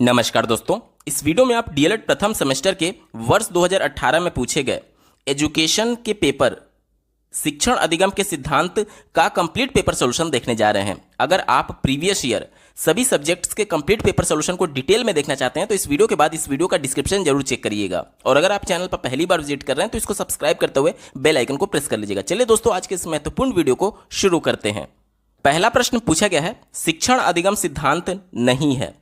नमस्कार दोस्तों, इस वीडियो में आप डीएलएड प्रथम सेमेस्टर के वर्ष 2018 में पूछे गए एजुकेशन के पेपर शिक्षण अधिगम के सिद्धांत का कंप्लीट पेपर सॉल्यूशन देखने जा रहे हैं। अगर आप प्रीवियस ईयर सभी सब्जेक्ट्स के कंप्लीट पेपर सॉल्यूशन को डिटेल में देखना चाहते हैं तो इस वीडियो के बाद इस वीडियो का डिस्क्रिप्शन जरूर चेक करिएगा। और अगर आप चैनल पर पहली बार विजिट कर रहे हैं तो इसको सब्सक्राइब करते हुए बेल आइकन को प्रेस कर लीजिएगा। चलिए दोस्तों, आज के इस महत्वपूर्ण वीडियो को शुरू करते हैं। पहला प्रश्न पूछा गया है, शिक्षण अधिगम सिद्धांत नहीं है।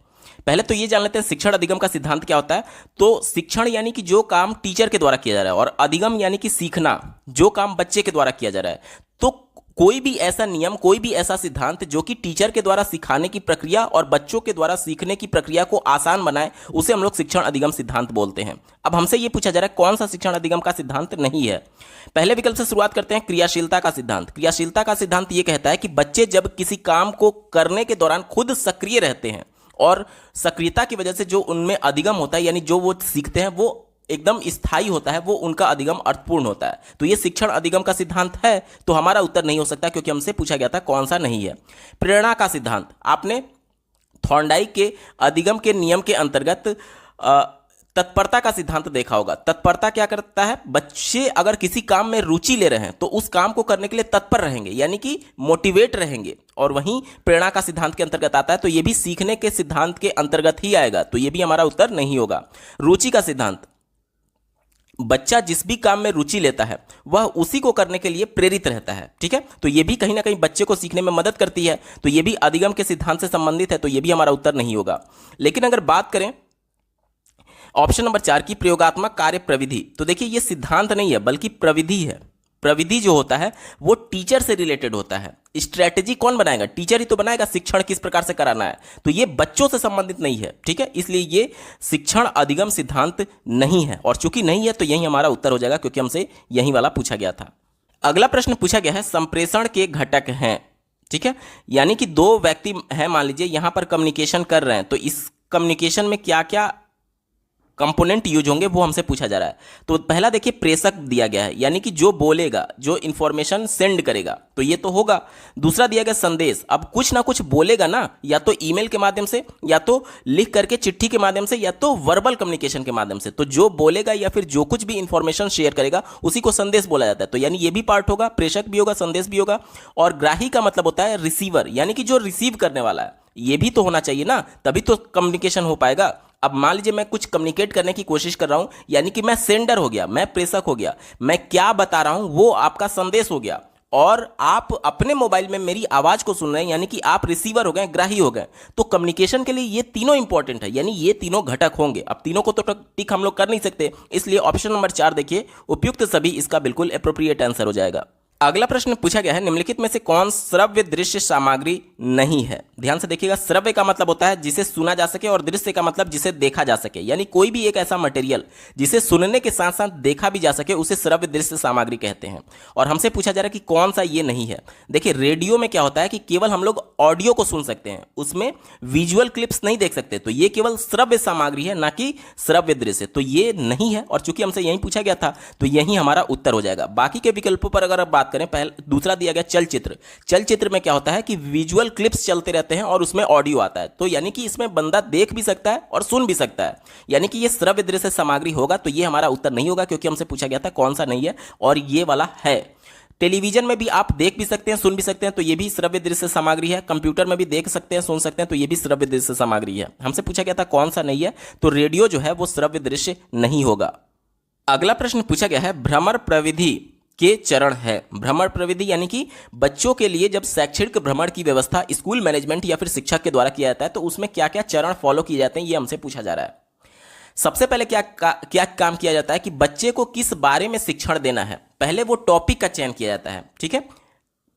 पहले तो ये जान लेते हैं शिक्षण अधिगम का सिद्धांत क्या होता है। तो शिक्षण यानी कि जो काम टीचर के द्वारा किया जा रहा है और अधिगम यानी कि सीखना, जो काम बच्चे के द्वारा किया जा रहा है। तो कोई भी ऐसा नियम, कोई भी ऐसा सिद्धांत जो कि टीचर के द्वारा सिखाने की प्रक्रिया और बच्चों के द्वारा सीखने की प्रक्रिया को आसान बनाए, उसे हम लोग शिक्षण अधिगम सिद्धांत बोलते हैं। अब हमसे ये पूछा जा रहा है कौन सा शिक्षण अधिगम का सिद्धांत नहीं है। पहले विकल्प से शुरुआत करते हैं, क्रियाशीलता का सिद्धांत। क्रियाशीलता का सिद्धांत ये कहता है कि बच्चे जब किसी काम को करने के दौरान खुद सक्रिय रहते हैं और सक्रियता की वजह से जो उनमें अधिगम होता है, यानी जो वो सीखते हैं वो एकदम स्थायी होता है, वो उनका अधिगम अर्थपूर्ण होता है। तो ये शिक्षण अधिगम का सिद्धांत है, तो हमारा उत्तर नहीं हो सकता क्योंकि हमसे पूछा गया था कौन सा नहीं है। प्रेरणा का सिद्धांत, आपने थॉर्नडाइक के अधिगम के नियम के अंतर्गत तत्परता का सिद्धांत देखा होगा। तत्परता क्या करता है, बच्चे अगर किसी काम में रुचि ले रहे हैं तो उस काम को करने के लिए तत्पर रहेंगे, यानी कि मोटिवेट रहेंगे। और वहीं प्रेरणा का सिद्धांत के अंतर्गत आता है, तो ये भी सीखने के सिद्धांत के अंतर्गत ही आएगा, तो ये भी हमारा उत्तर नहीं होगा। रुचि का सिद्धांत, बच्चा जिस भी काम में रुचि लेता है वह उसी को करने के लिए प्रेरित रहता है। ठीक है, तो ये भी कहीं ना कहीं बच्चे को सीखने में मदद करती है, तो ये भी अधिगम के सिद्धांत से संबंधित है, तो ये भी हमारा उत्तर नहीं होगा। लेकिन अगर बात करें ऑप्शन नंबर 4 की, प्रयोगात्मक कार्य प्रविधि, तो देखिए ये सिद्धांत नहीं है बल्कि प्रविधि है। प्रविधि जो होता है वो टीचर से रिलेटेड होता है। स्ट्रैटेजी कौन बनाएगा, टीचर ही तो बनाएगा, शिक्षण किस प्रकार से कराना है, तो ये बच्चों से संबंधित नहीं है। ठीक है, इसलिए ये शिक्षण अधिगम सिद्धांत नहीं है, और चूंकि नहीं है तो यही हमारा उत्तर हो जाएगा क्योंकि हमसे यही वाला पूछा गया था। अगला प्रश्न पूछा गया है, संप्रेषण के घटक हैं। ठीक है, यानी कि दो व्यक्ति हैं, मान लीजिए यहां पर कम्युनिकेशन कर रहे हैं, तो इस कम्युनिकेशन में क्या क्या कंपोनेंट यूज होंगे वो हमसे पूछा जा रहा है। तो पहला देखिए, प्रेषक दिया गया है, यानी कि जो बोलेगा, जो इंफॉर्मेशन सेंड करेगा, तो ये तो होगा। दूसरा दिया गया संदेश, अब कुछ ना कुछ बोलेगा ना, या तो ईमेल के माध्यम से, या तो लिख करके चिट्ठी के माध्यम से, या तो वर्बल कम्युनिकेशन के माध्यम से। तो जो बोलेगा या फिर जो कुछ भी इंफॉर्मेशन शेयर करेगा उसी को संदेश बोला जाता है। तो यानी ये भी पार्ट होगा, प्रेषक भी होगा, संदेश भी होगा। और ग्राही का मतलब होता है रिसीवर, यानी कि जो रिसीव करने वाला है, ये भी तो होना चाहिए ना, तभी तो कम्युनिकेशन हो पाएगा। अब मान लीजिए मैं कुछ कम्युनिकेट करने की कोशिश कर रहा हूं, यानी कि मैं सेंडर हो गया, मैं प्रेषक हो गया, मैं क्या बता रहा हूं वो आपका संदेश हो गया, और आप अपने मोबाइल में मेरी आवाज को सुन रहे हैं, यानी कि आप रिसीवर हो गए, ग्राही हो गए। तो कम्युनिकेशन के लिए ये तीनों इंपॉर्टेंट है, यानी ये तीनों घटक होंगे। अब तीनों को तो टिक हम लोग कर नहीं सकते, इसलिए ऑप्शन नंबर 4 देखिए, उपयुक्त सभी, इसका बिल्कुल एप्रोप्रिएट आंसर हो जाएगा। अगला प्रश्न पूछा गया है, निम्नलिखित में से कौन श्रव्य दृश्य सामग्री नहीं है। ध्यान से देखिएगा, श्रव्य का मतलब होता है जिसे सुना जा सके, और दृश्य का मतलब जिसे देखा जा सके, यानी कोई भी एक ऐसा मटेरियल जिसे सुनने के साथ साथ देखा भी जा सके उसे श्रव्य दृश्य सामग्री कहते हैं। और हमसे पूछा जा रहा है कि कौन सा ये नहीं है। देखिए, रेडियो में क्या होता है कि केवल हम लोग ऑडियो को सुन सकते हैं, उसमें विजुअल क्लिप्स नहीं देख सकते, तो ये केवल श्रव्य सामग्री है, ना कि श्रव्य दृश्य, तो ये नहीं है। और चूंकि हमसे यही पूछा गया था तो यही हमारा उत्तर हो जाएगा। बाकी के विकल्पों पर अगर बात करें, पहले दूसरा दिया गया चलचित्र। चलचित्र में क्या होता है कि विजुअल क्लिप्स चलते रहते हैं और उसमें ऑडियो आता है, तो यानी कि इसमें बंदा देख भी सकता है और सुन भी सकता है, यानी कि ये श्रव्य दृश्य सामग्री होगा। तो ये हमारा उत्तर नहीं होगा क्योंकि हमसे पूछा गया था कौन सा नहीं है, और ये वाला है। टेलीविजन में भी आप देख भी सकते हैं, सुन भी सकते हैं, तो ये भी श्रव्य दृश्य सामग्री है। कंप्यूटर में भी देख सकते हैं, सुन सकते हैं, तो ये भी श्रव्य दृश्य सामग्री है। हमसे पूछा गया था कौन सा नहीं है, तो रेडियो जो है वो श्रव्य दृश्य नहीं होगा। अगला प्रश्न पूछा गया है, भ्रमण प्रविधि के चरण है। भ्रमण प्रविधि यानी कि बच्चों के लिए जब शैक्षणिक भ्रमण की व्यवस्था स्कूल मैनेजमेंट या फिर शिक्षक के द्वारा किया जाता है तो उसमें क्या क्या चरण फॉलो किए जाते हैं, ये हमसे पूछा जा रहा है। सबसे पहले क्या काम किया जाता है कि बच्चे को किस बारे में शिक्षण देना है, पहले वो टॉपिक का चयन किया जाता है। ठीक है,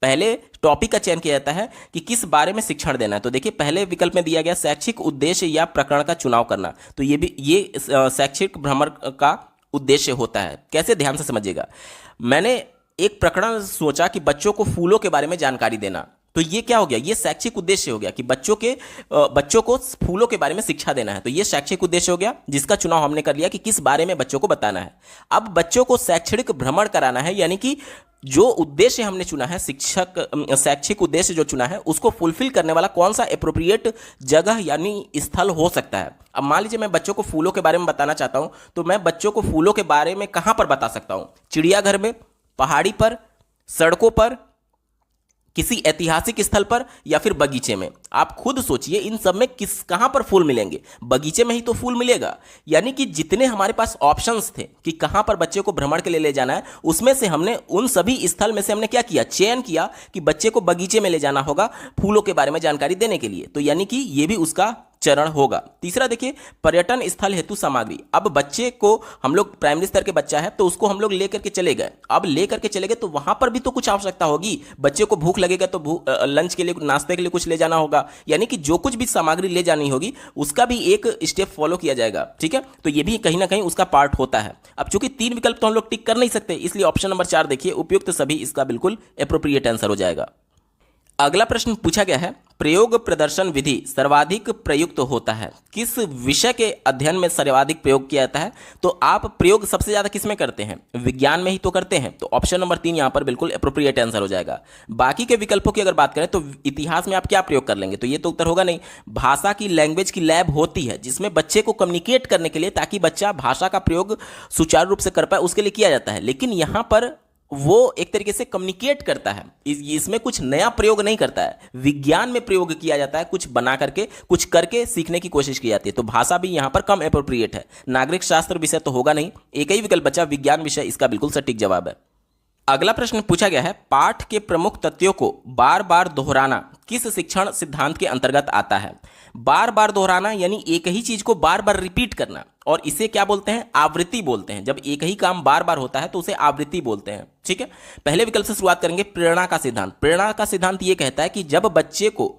पहले टॉपिक का चयन किया जाता है कि किस बारे में शिक्षण देना है। तो देखिए, पहले विकल्प में दिया गया शैक्षिक उद्देश्य या प्रकरण का चुनाव करना, तो ये शैक्षिक भ्रमण का उद्देश्य होता है। कैसे, ध्यान से समझिएगा। मैंने एक प्रकरण सोचा कि बच्चों को फूलों के बारे में जानकारी देना, तो ये क्या हो गया, ये शैक्षिक उद्देश्य हो गया कि बच्चों को फूलों के बारे में शिक्षा देना है। तो ये शैक्षिक उद्देश्य हो गया जिसका चुनाव हमने कर लिया कि किस बारे में बच्चों को बताना है। अब बच्चों को शैक्षणिक भ्रमण कराना है, यानी कि जो उद्देश्य हमने चुना है, शैक्षिक उद्देश्य जो चुना है उसको फुलफिल करने वाला कौन सा एप्रोप्रिएट जगह यानी स्थल हो सकता है। अब मान लीजिए मैं बच्चों को फूलों के बारे में बताना चाहता हूं, तो मैं बच्चों को फूलों के बारे में कहां पर बता सकता हूं? चिड़ियाघर में, पहाड़ी पर, सड़कों पर, किसी ऐतिहासिक स्थल पर, या फिर बगीचे में। आप खुद सोचिए इन सब में कहां पर फूल मिलेंगे? बगीचे में ही तो फूल मिलेगा। यानी कि जितने हमारे पास ऑप्शंस थे कि कहां पर बच्चे को भ्रमण के लिए ले जाना है, उसमें से हमने उन सभी स्थल में से हमने क्या किया, चयन किया कि बच्चे को बगीचे में ले जाना होगा फूलों के बारे में जानकारी देने के लिए। तो यानी कि यह भी उसका चरण होगा। तीसरा देखिए, पर्यटन स्थल हेतु सामग्री। अब बच्चे को, हम लोग प्राइमरी स्तर के बच्चा है तो उसको हम लोग लेकर के चले गए। अब लेकर के चले गए तो वहां पर भी तो कुछ आवश्यकता होगी। बच्चे को भूख लगेगा तो लंच के लिए, नाश्ते के लिए कुछ ले जाना होगा। यानी कि जो कुछ भी सामग्री ले जानी होगी उसका भी एक स्टेप फॉलो किया जाएगा। ठीक है, तो ये भी कहीं ना कहीं उसका पार्ट होता है। अब चूंकि 3 विकल्प तो हम लोग टिक कर नहीं सकते, इसलिए ऑप्शन नंबर 4 देखिए, उपयुक्त सभी, इसका बिल्कुल एप्रोप्रिएट आंसर हो जाएगा। अगला प्रश्न पूछा गया है, प्रयोग प्रदर्शन विधि सर्वाधिक प्रयुक्त होता है, किस विषय के अध्ययन में सर्वाधिक प्रयोग किया जाता है? तो आप प्रयोग सबसे ज्यादा किस में करते हैं? विज्ञान में ही तो करते हैं। तो ऑप्शन नंबर 3 यहां पर बिल्कुल एप्रोप्रिएट आंसर हो जाएगा। बाकी के विकल्पों की अगर बात करें तो इतिहास में आप क्या प्रयोग कर लेंगे? तो ये तो उत्तर होगा नहीं। भाषा की, लैंग्वेज की लैब होती है जिसमें बच्चे को कम्युनिकेट करने के लिए, ताकि बच्चा भाषा का प्रयोग सुचारू रूप से कर पाए, उसके लिए किया जाता है। लेकिन यहां पर वो एक तरीके से कम्युनिकेट करता है, इसमें कुछ नया प्रयोग नहीं करता है। विज्ञान में प्रयोग किया जाता है, कुछ बना करके, कुछ करके सीखने की कोशिश की जाती है। तो भाषा भी यहां पर कम एप्रोप्रिएट है। नागरिक शास्त्र विषय तो होगा नहीं, एक ही विकल्प बचा, विज्ञान विषय, इसका बिल्कुल सटीक जवाब है। अगला प्रश्न पूछा गया है, पाठ के प्रमुख तथ्यों को बार बार दोहराना किस शिक्षण सिद्धांत के अंतर्गत आता है? बार बार दोहराना यानी एक ही चीज को बार बार रिपीट करना, और इसे क्या बोलते हैं? आवृत्ति बोलते हैं। जब एक ही काम बार बार होता है तो उसे आवृत्ति बोलते हैं। ठीक है, पहले विकल्प से शुरुआत करेंगे, प्रेरणा का सिद्धांत। प्रेरणा का सिद्धांत यह कहता है कि जब बच्चे को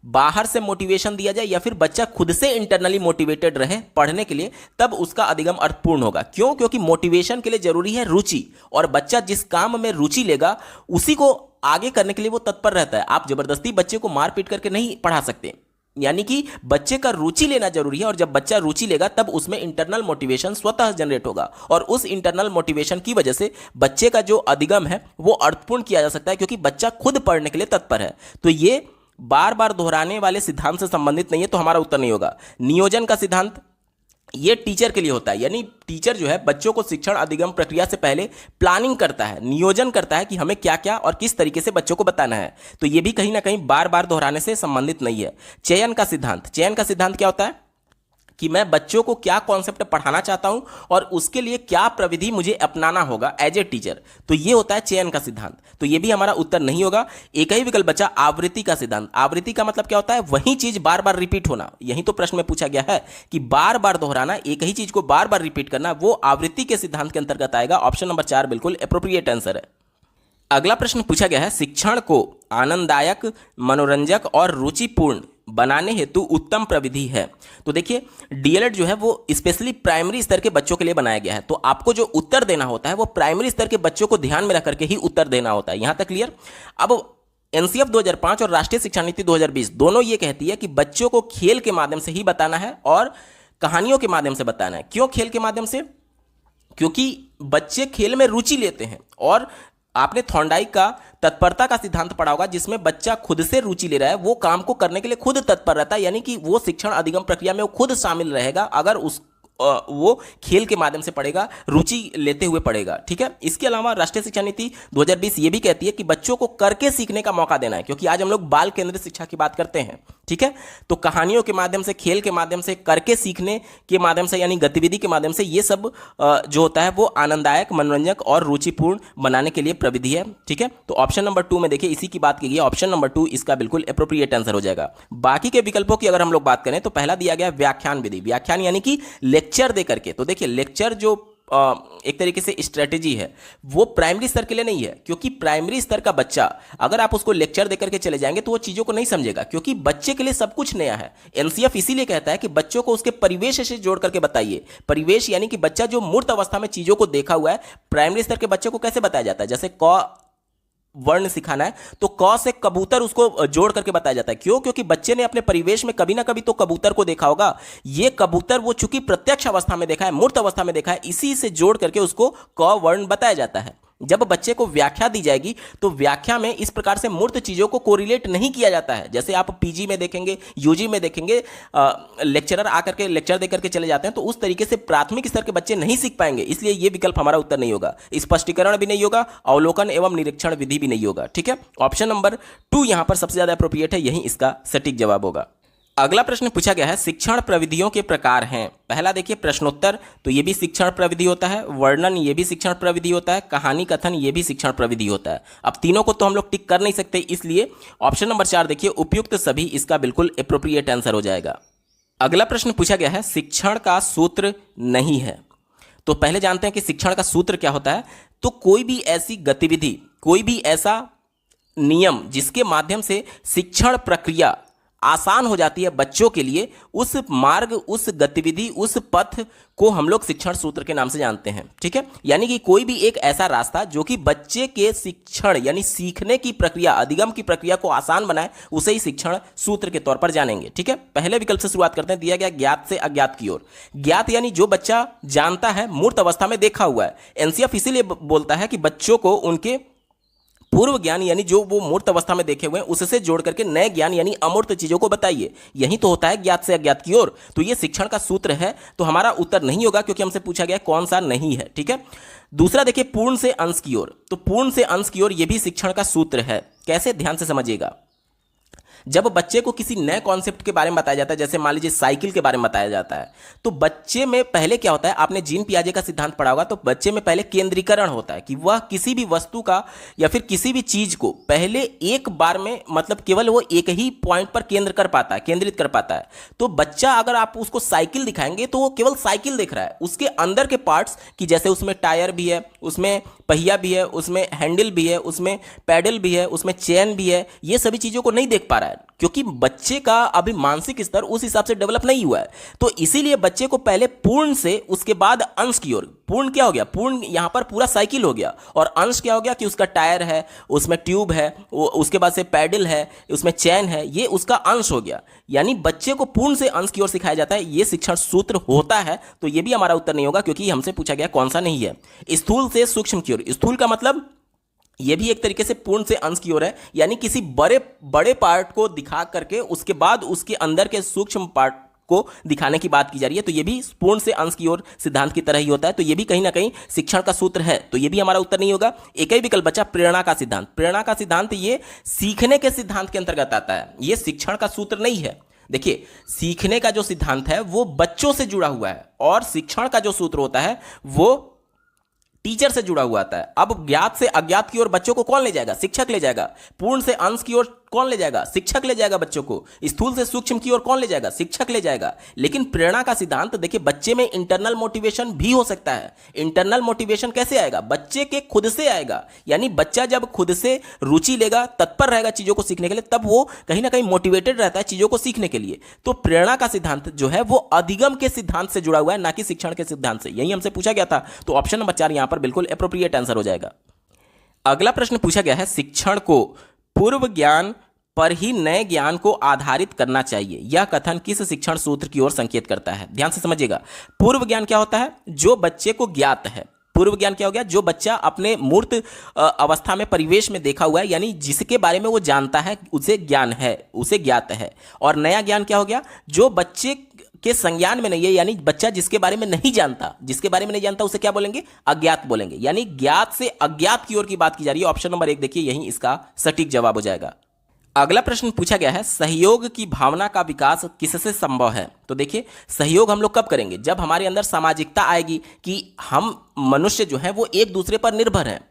बाहर से मोटिवेशन दिया जाए या फिर बच्चा खुद से इंटरनली मोटिवेटेड रहे पढ़ने के लिए, तब उसका अधिगम अर्थपूर्ण होगा। क्यों? क्योंकि मोटिवेशन के लिए जरूरी है रुचि, और बच्चा जिस काम में रुचि लेगा उसी को आगे करने के लिए वो तत्पर रहता है। आप जबरदस्ती बच्चे को मार पीट करके नहीं पढ़ा सकते। यानी कि बच्चे का रुचि लेना जरूरी है, और जब बच्चा रुचि लेगा तब उसमें इंटरनल मोटिवेशन स्वतः जनरेट होगा, और उस इंटरनल मोटिवेशन की वजह से बच्चे का जो अधिगम है वो अर्थपूर्ण किया जा सकता है, क्योंकि बच्चा खुद पढ़ने के लिए तत्पर है। तो ये बार बार दोहराने वाले सिद्धांत से संबंधित नहीं है, तो हमारा उत्तर नहीं होगा। नियोजन का सिद्धांत ये टीचर के लिए होता है, यानी टीचर जो है बच्चों को शिक्षण अधिगम प्रक्रिया से पहले प्लानिंग करता है, नियोजन करता है कि हमें क्या क्या और किस तरीके से बच्चों को बताना है। तो ये भी कहीं ना कहीं बार बार दोहराने से संबंधित नहीं है। चयन का सिद्धांत, चयन का सिद्धांत क्या होता है कि मैं बच्चों को क्या कॉन्सेप्ट पढ़ाना चाहता हूं और उसके लिए क्या प्रविधि मुझे अपनाना होगा एज ए टीचर। तो ये होता है चयन का सिद्धांत। तो ये भी हमारा उत्तर नहीं होगा। एक ही विकल्प बचा, आवृत्ति का सिद्धांत। आवृत्ति का मतलब क्या होता है? वही चीज बार बार रिपीट होना। यही तो प्रश्न में पूछा गया है कि बार बार दोहराना, एक ही चीज को बार बार रिपीट करना, वो आवृत्ति के सिद्धांत के अंतर्गत आएगा। ऑप्शन नंबर 4 बिल्कुल एप्रोप्रिएट आंसर है। अगला प्रश्न पूछा गया है, शिक्षण को आनंददायक, मनोरंजक और रुचिपूर्ण बनाने हेतु उत्तम प्रविधि है। तो देखिए, डीएलएड जो है वो स्पेशली प्राइमरी स्तर के बच्चों के लिए बनाया गया है। तो आपको जो उत्तर देना होता है वो प्राइमरी स्तर के बच्चों को ध्यान में रख करके ही उत्तर देना होता है। यहां तक क्लियर? अब एनसीएफ 2005 और राष्ट्रीय शिक्षा नीति 2020 दोनों ये कहती है कि बच्चों को खेल के माध्यम से ही बताना है और कहानियों के माध्यम से बताना है। क्यों खेल के माध्यम से? क्योंकि बच्चे खेल में रुचि लेते हैं, और आपने थॉर्नडाइक का तत्परता का सिद्धांत पढ़ा होगा, जिसमें बच्चा खुद से रुचि ले रहा है, वो काम को करने के लिए खुद तत्पर रहता है, यानी कि वो शिक्षण अधिगम प्रक्रिया में वो खुद शामिल रहेगा अगर वो खेल के माध्यम से पढ़ेगा, रुचि लेते हुए पढ़ेगा। ठीक है, इसके अलावा राष्ट्रीय शिक्षा नीति 2020 ये भी कहती है कि बच्चों को करके सीखने का मौका देना है, क्योंकि आज हम लोग बाल केंद्रित शिक्षा की बात करते हैं। ठीक है, तो कहानियों के माध्यम से, खेल के माध्यम से, करके सीखने के माध्यम से, यानी गतिविधि के माध्यम से, ये सब जो होता है वो आनंददायक, मनोरंजक और रुचिपूर्ण बनाने के लिए प्रविधि है। ठीक है, तो ऑप्शन नंबर 2 में देखिए इसी की बात की गई है। ऑप्शन नंबर 2 इसका बिल्कुल एप्रोप्रिएट आंसर हो जाएगा। बाकी के विकल्पों की अगर हम लोग बात करें तो पहला दिया गया व्याख्यान विधि। व्याख्यान यानी कि लेक्चर दे करके। तो देखिए, लेक्चर जो एक तरीके से स्ट्रेटेजी है वो प्राइमरी स्तर के लिए नहीं है, क्योंकि प्राइमरी स्तर का बच्चा अगर आप उसको लेक्चर देकर के चले जाएंगे तो वो चीजों को नहीं समझेगा, क्योंकि बच्चे के लिए सब कुछ नया है। एनसीएफ इसीलिए कहता है कि बच्चों को उसके परिवेश से जोड़ करके बताइए। परिवेश यानी कि बच्चा जो मूर्त अवस्था में चीजों को देखा हुआ है, प्राइमरी स्तर के बच्चे को कैसे बताया जाता है? जैसे क वर्ण सिखाना है तो क से कबूतर उसको जोड़ करके बताया जाता है। क्यों? क्योंकि बच्चे ने अपने परिवेश में कभी ना कभी तो कबूतर को देखा होगा। ये कबूतर वो चूंकि प्रत्यक्ष अवस्था में देखा है, मूर्त अवस्था में देखा है, इसी से जोड़ करके उसको क वर्ण बताया जाता है। जब बच्चे को व्याख्या दी जाएगी तो व्याख्या में इस प्रकार से मूर्त चीजों को कोरिलेट नहीं किया जाता है। जैसे आप पीजी में देखेंगे, यूजी में देखेंगे, लेक्चरर आकर के लेक्चर देकर के चले जाते हैं, तो उस तरीके से प्राथमिक स्तर के बच्चे नहीं सीख पाएंगे। इसलिए यह विकल्प हमारा उत्तर नहीं होगा। स्पष्टीकरण भी नहीं होगा, अवलोकन एवं निरीक्षण विधि भी नहीं होगा। ठीक है, ऑप्शन नंबर 2 यहां पर सबसे ज्यादा अप्रोप्रिएट है, यही इसका सटीक जवाब होगा। अगला प्रश्न पूछा गया है शिक्षण प्रविधियों के प्रकार हैं। पहला देखिए प्रश्नोत्तर, तो ये भी शिक्षण प्रविधि होता है। वर्णन, ये भी शिक्षण प्रविधि होता है। कहानी कथन, ये भी शिक्षण प्रविधि होता है। अब तीनों को तो हम लोग टिक कर नहीं सकते, इसलिए ऑप्शन नंबर 4 देखिए उपयुक्त सभी इसका बिल्कुल एप्रोप्रिएट आंसर हो जाएगा। अगला प्रश्न पूछा गया है शिक्षण का सूत्र नहीं है। तो पहले जानते हैं कि शिक्षण का सूत्र क्या होता है। तो कोई भी ऐसी गतिविधि, कोई भी ऐसा नियम जिसके माध्यम से शिक्षण प्रक्रिया आसान हो जाती है बच्चों के लिए, उस मार्ग, उस गतिविधि, उस पथ को हम लोग शिक्षण सूत्र के नाम से जानते हैं। ठीक है, यानी कि कोई भी एक ऐसा रास्ता जो कि बच्चे के शिक्षण यानी सीखने की प्रक्रिया, अधिगम की प्रक्रिया को आसान बनाए, उसे ही शिक्षण सूत्र के तौर पर जानेंगे। ठीक है, पहले विकल्प से शुरुआत करते हैं। दिया गया ज्ञात से अज्ञात की ओर। ज्ञात यानी जो बच्चा जानता है, मूर्त अवस्था में देखा हुआ है। एनसीएफ इसीलिए बोलता है कि बच्चों को उनके पूर्व ज्ञान यानी जो वो मूर्त अवस्था में देखे हुए हैं उससे जोड़ करके नए ज्ञान यानी अमूर्त चीजों को बताइए। यही तो होता है ज्ञात से अज्ञात की ओर। तो ये शिक्षण का सूत्र है, तो हमारा उत्तर नहीं होगा क्योंकि हमसे पूछा गया कौन सा नहीं है। ठीक है, दूसरा देखिए पूर्ण से अंश की ओर। तो पूर्ण से अंश की ओर ये भी शिक्षण का सूत्र है। कैसे? ध्यान से समझिएगा। जब बच्चे को किसी नए कॉन्सेप्ट के बारे में बताया जाता है, जैसे मान लीजिए साइकिल के बारे में बताया जाता है, तो बच्चे में पहले क्या होता है, आपने जीन पियाजे का सिद्धांत पढ़ा होगा, तो बच्चे में पहले केंद्रीकरण होता है कि वह किसी भी वस्तु का या फिर किसी भी चीज को पहले एक बार में, मतलब केवल वो एक ही पॉइंट पर केंद्रित कर पाता है। तो बच्चा अगर आप उसको साइकिल दिखाएंगे तो वो केवल साइकिल देख रहा है, उसके अंदर के पार्ट्स कि जैसे उसमें टायर भी है, उसमें पहिया भी है, उसमें हैंडल भी है, उसमें पैडल भी है, उसमें चेन भी है, ये सभी चीजों को नहीं देख पा रहा है क्योंकि बच्चे का अभी मानसिक स्तर उस हिसाब से डेवलप नहीं हुआ है। तो इसीलिए बच्चे को पहले पूर्ण से, उसके बाद अंश की ओर। पूर्ण क्या हो गया? पूर्ण यहां पर पूरा साइकिल हो गया। और अंश क्या हो गया कि उसका टायर है, उसमें ट्यूब है, उसके बाद से पैडल है, उसमें चैन है, ये उसका अंश हो गया। यानी बच्चे को पूर्ण से अंश की ओर सिखाया जाता है, ये शिक्षण सूत्र होता है। तो ये भी हमारा उत्तर नहीं होगा क्योंकि हमसे पूछा गया कौन सा नहीं है। स्थूल से सूक्ष्म की ओर। स्थूल का मतलब यह भी एक तरीके से पूर्ण से अंश की ओर है, यानी किसी बड़े पार्ट को दिखा करके उसके बाद उसके अंदर के सूक्ष्म पार्ट को दिखाने की बात की जा रही है। तो यह भी पूर्ण से अंश की ओर सिद्धांत की तरह ही होता है। तो यह भी कहीं ना कहीं शिक्षण का सूत्र है। तो यह भी हमारा उत्तर नहीं होगा। एक ही विकल्प बचा प्रेरणा का सिद्धांत। प्रेरणा का सिद्धांत ये सीखने के सिद्धांत के अंतर्गत आता है, यह शिक्षण का सूत्र नहीं है। देखिए, सीखने का जो सिद्धांत है वो बच्चों से जुड़ा हुआ है और शिक्षण का जो सूत्र होता है वो टीचर से जुड़ा हुआ आता है। अब ज्ञात से अज्ञात की ओर बच्चों को कौन ले जाएगा? शिक्षक ले जाएगा। पूर्ण से अंश की ओर कौन ले जाएगा? शिक्षक ले जाएगा बच्चों को। स्थूल से सूक्ष्म की ओर कौन ले जाएगा? शिक्षक ले जाएगा। लेकिन प्रेरणा का सिद्धांत देखिए, बच्चे में इंटरनल मोटिवेशन भी हो सकता है। इंटरनल मोटिवेशन कैसे आएगा? बच्चे के खुद से आएगा। यानी बच्चा जब खुद से रुचि लेगा, तत्पर रहेगा चीजों को सीखने के लिए, तब वो कहीं ना कहीं मोटिवेटेड रहता है चीजों को सीखने के लिए। तो प्रेरणा का सिद्धांत जो है वो अधिगम के सिद्धांत से जुड़ा हुआ है, ना कि शिक्षण के सिद्धांत से। यही हमसे पूछा गया था। तो ऑप्शन नंबर 4 यहां पर बिल्कुल एप्रोप्रिएट आंसर हो जाएगा। अगला प्रश्न पूछा गया है शिक्षण को पूर्व ज्ञान पर ही नए ज्ञान को आधारित करना चाहिए। यह कथन किस शिक्षण सूत्र की ओर संकेत करता है? ध्यान से समझिएगा। पूर्व ज्ञान क्या होता है? जो बच्चे को ज्ञात है। पूर्व ज्ञान क्या हो गया? जो बच्चा अपने मूर्त अवस्था में, परिवेश में देखा हुआ है, यानी जिसके बारे में वो जानता है, उसे ज्ञान है, उसे ज्ञात है। और नया ज्ञान क्या हो गया? जो बच्चे के संज्ञान में नहीं है, यानी बच्चा जिसके बारे में नहीं जानता, उसे क्या बोलेंगे? अज्ञात बोलेंगे। यानी ज्ञात से अज्ञात की ओर की बात की जा रही है। ऑप्शन नंबर 1 देखिए, यही इसका सटीक जवाब हो जाएगा। अगला प्रश्न पूछा गया है सहयोग की भावना का विकास किससे संभव है? तो देखिए, सहयोग हम लोग कब करेंगे? जब हमारे अंदर सामाजिकता आएगी कि हम मनुष्य जो है वो एक दूसरे पर निर्भर हैं।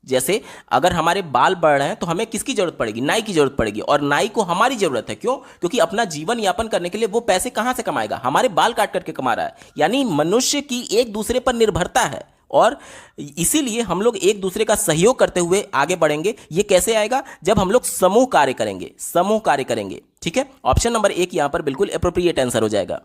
जैसे अगर हमारे बाल बढ़ रहे हैं तो हमें किसकी जरूरत पड़ेगी? नाई की जरूरत पड़ेगी। और नाई को हमारी जरूरत है। क्यों? क्योंकि अपना जीवन यापन करने के लिए वो पैसे कहां से कमाएगा? हमारे बाल काट करके कमा रहा है। यानी मनुष्य की एक दूसरे पर निर्भरता है और इसीलिए हम लोग एक दूसरे का सहयोग करते हुए आगे बढ़ेंगे। ये कैसे आएगा? जब हम लोग समूह कार्य करेंगे। ठीक है, ऑप्शन नंबर 1 यहां पर बिल्कुल एप्रोप्रिएट आंसर हो जाएगा।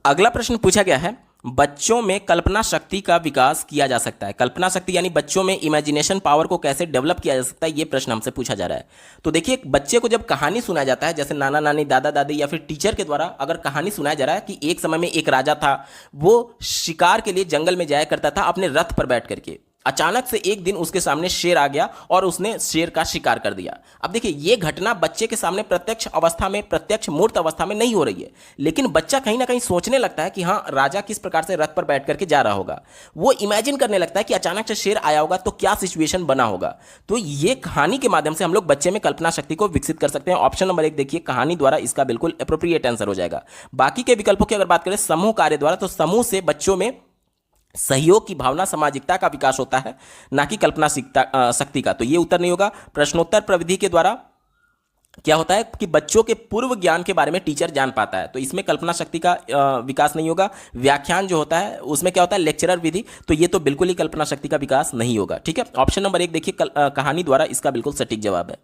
अगला प्रश्न पूछा गया है बच्चों में कल्पना शक्ति का विकास किया जा सकता है? कल्पना शक्ति यानी बच्चों में इमेजिनेशन पावर को कैसे डेवलप किया जा सकता है, ये प्रश्न हमसे पूछा जा रहा है। तो देखिए, बच्चे को जब कहानी सुनाया जाता है, जैसे नाना नानी, दादा दादी या फिर टीचर के द्वारा अगर कहानी सुनाया जा रहा है कि एक समय में एक राजा था, वो शिकार के लिए जंगल में जाया करता था अपने रथ पर बैठ करके। अचानक से एक दिन उसके सामने शेर आ गया और उसने शेर का शिकार कर दिया। अब देखिए, ये घटना बच्चे के सामने प्रत्यक्ष अवस्था में, प्रत्यक्ष मूर्त अवस्था में नहीं हो रही है, लेकिन बच्चा कहीं ना कहीं सोचने लगता है कि हाँ, राजा किस प्रकार से रथ पर बैठ करके जा रहा होगा। वो इमेजिन करने लगता है कि अचानक से शेर आया होगा तो क्या सिचुएशन बना होगा। तो ये कहानी के माध्यम से हम लोग बच्चे में कल्पना शक्ति को विकसित कर सकते हैं। ऑप्शन नंबर 1 देखिए, कहानी द्वारा इसका बिल्कुल एप्रोप्रिएट आंसर हो जाएगा। बाकी के विकल्पों की अगर बात करें समूह कार्य द्वारा, तो समूह से बच्चों में सहयोग की भावना, सामाजिकता का विकास होता है, ना कि कल्पना शक्ति का। तो ये उत्तर नहीं होगा। प्रश्नोत्तर प्रविधि के द्वारा क्या होता है कि बच्चों के पूर्व ज्ञान के बारे में टीचर जान पाता है, तो इसमें कल्पना शक्ति का विकास नहीं होगा। व्याख्यान जो होता है उसमें क्या होता है, लेक्चरर विधि, तो ये तो बिल्कुल ही कल्पना शक्ति का विकास नहीं होगा। ठीक है, ऑप्शन नंबर 1 देखिए, कहानी द्वारा इसका बिल्कुल सटीक जवाब है।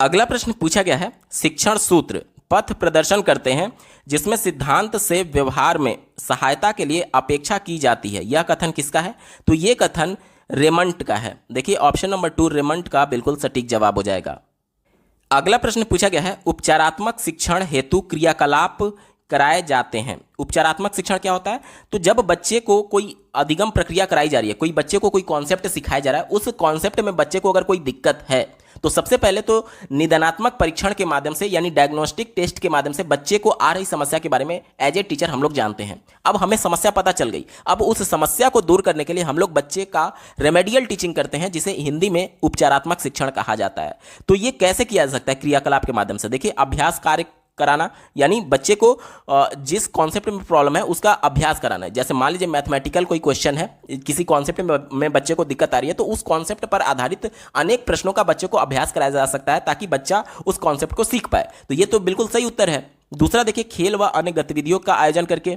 अगला प्रश्न पूछा गया है, शिक्षण सूत्र पथ प्रदर्शन करते हैं जिसमें सिद्धांत से व्यवहार में सहायता के लिए अपेक्षा की जाती है, यह कथन किसका है? तो यह कथन रेमंड का है। देखिए, ऑप्शन नंबर 2 रेमंड का बिल्कुल सटीक जवाब हो जाएगा। अगला प्रश्न पूछा गया है, उपचारात्मक शिक्षण हेतु क्रियाकलाप कराए जाते हैं। उपचारात्मक शिक्षण क्या होता है? तो जब बच्चे को कोई अधिगम प्रक्रिया कराई जा रही है, कोई बच्चे को कोई कॉन्सेप्ट सिखाया जा रहा है, उस कॉन्सेप्ट में बच्चे को अगर कोई दिक्कत है तो सबसे पहले तो निदानात्मक परीक्षण के माध्यम से, यानी डायग्नोस्टिक टेस्ट के माध्यम से बच्चे को आ रही समस्या के बारे में एज ए टीचर हम लोग जानते हैं। अब हमें समस्या पता चल गई, अब उस समस्या को दूर करने के लिए हम लोग बच्चे का रेमेडियल टीचिंग करते हैं, जिसे हिंदी में उपचारात्मक शिक्षण कहा जाता है। तो ये कैसे किया जा सकता है? क्रियाकलाप के माध्यम से। देखिए, अभ्यास कार्य कराना, यानी बच्चे को जिस कॉन्सेप्ट में प्रॉब्लम है उसका अभ्यास कराना है। जैसे मान लीजिए मैथमेटिकल कोई क्वेश्चन है, किसी कॉन्सेप्ट में बच्चे को दिक्कत आ रही है, तो उस कॉन्सेप्ट पर आधारित अनेक प्रश्नों का बच्चे को अभ्यास कराया जा सकता है ताकि बच्चा उस कॉन्सेप्ट को सीख पाए। तो ये तो बिल्कुल सही उत्तर है। दूसरा देखिए, खेल व अन्य गतिविधियों का आयोजन करके।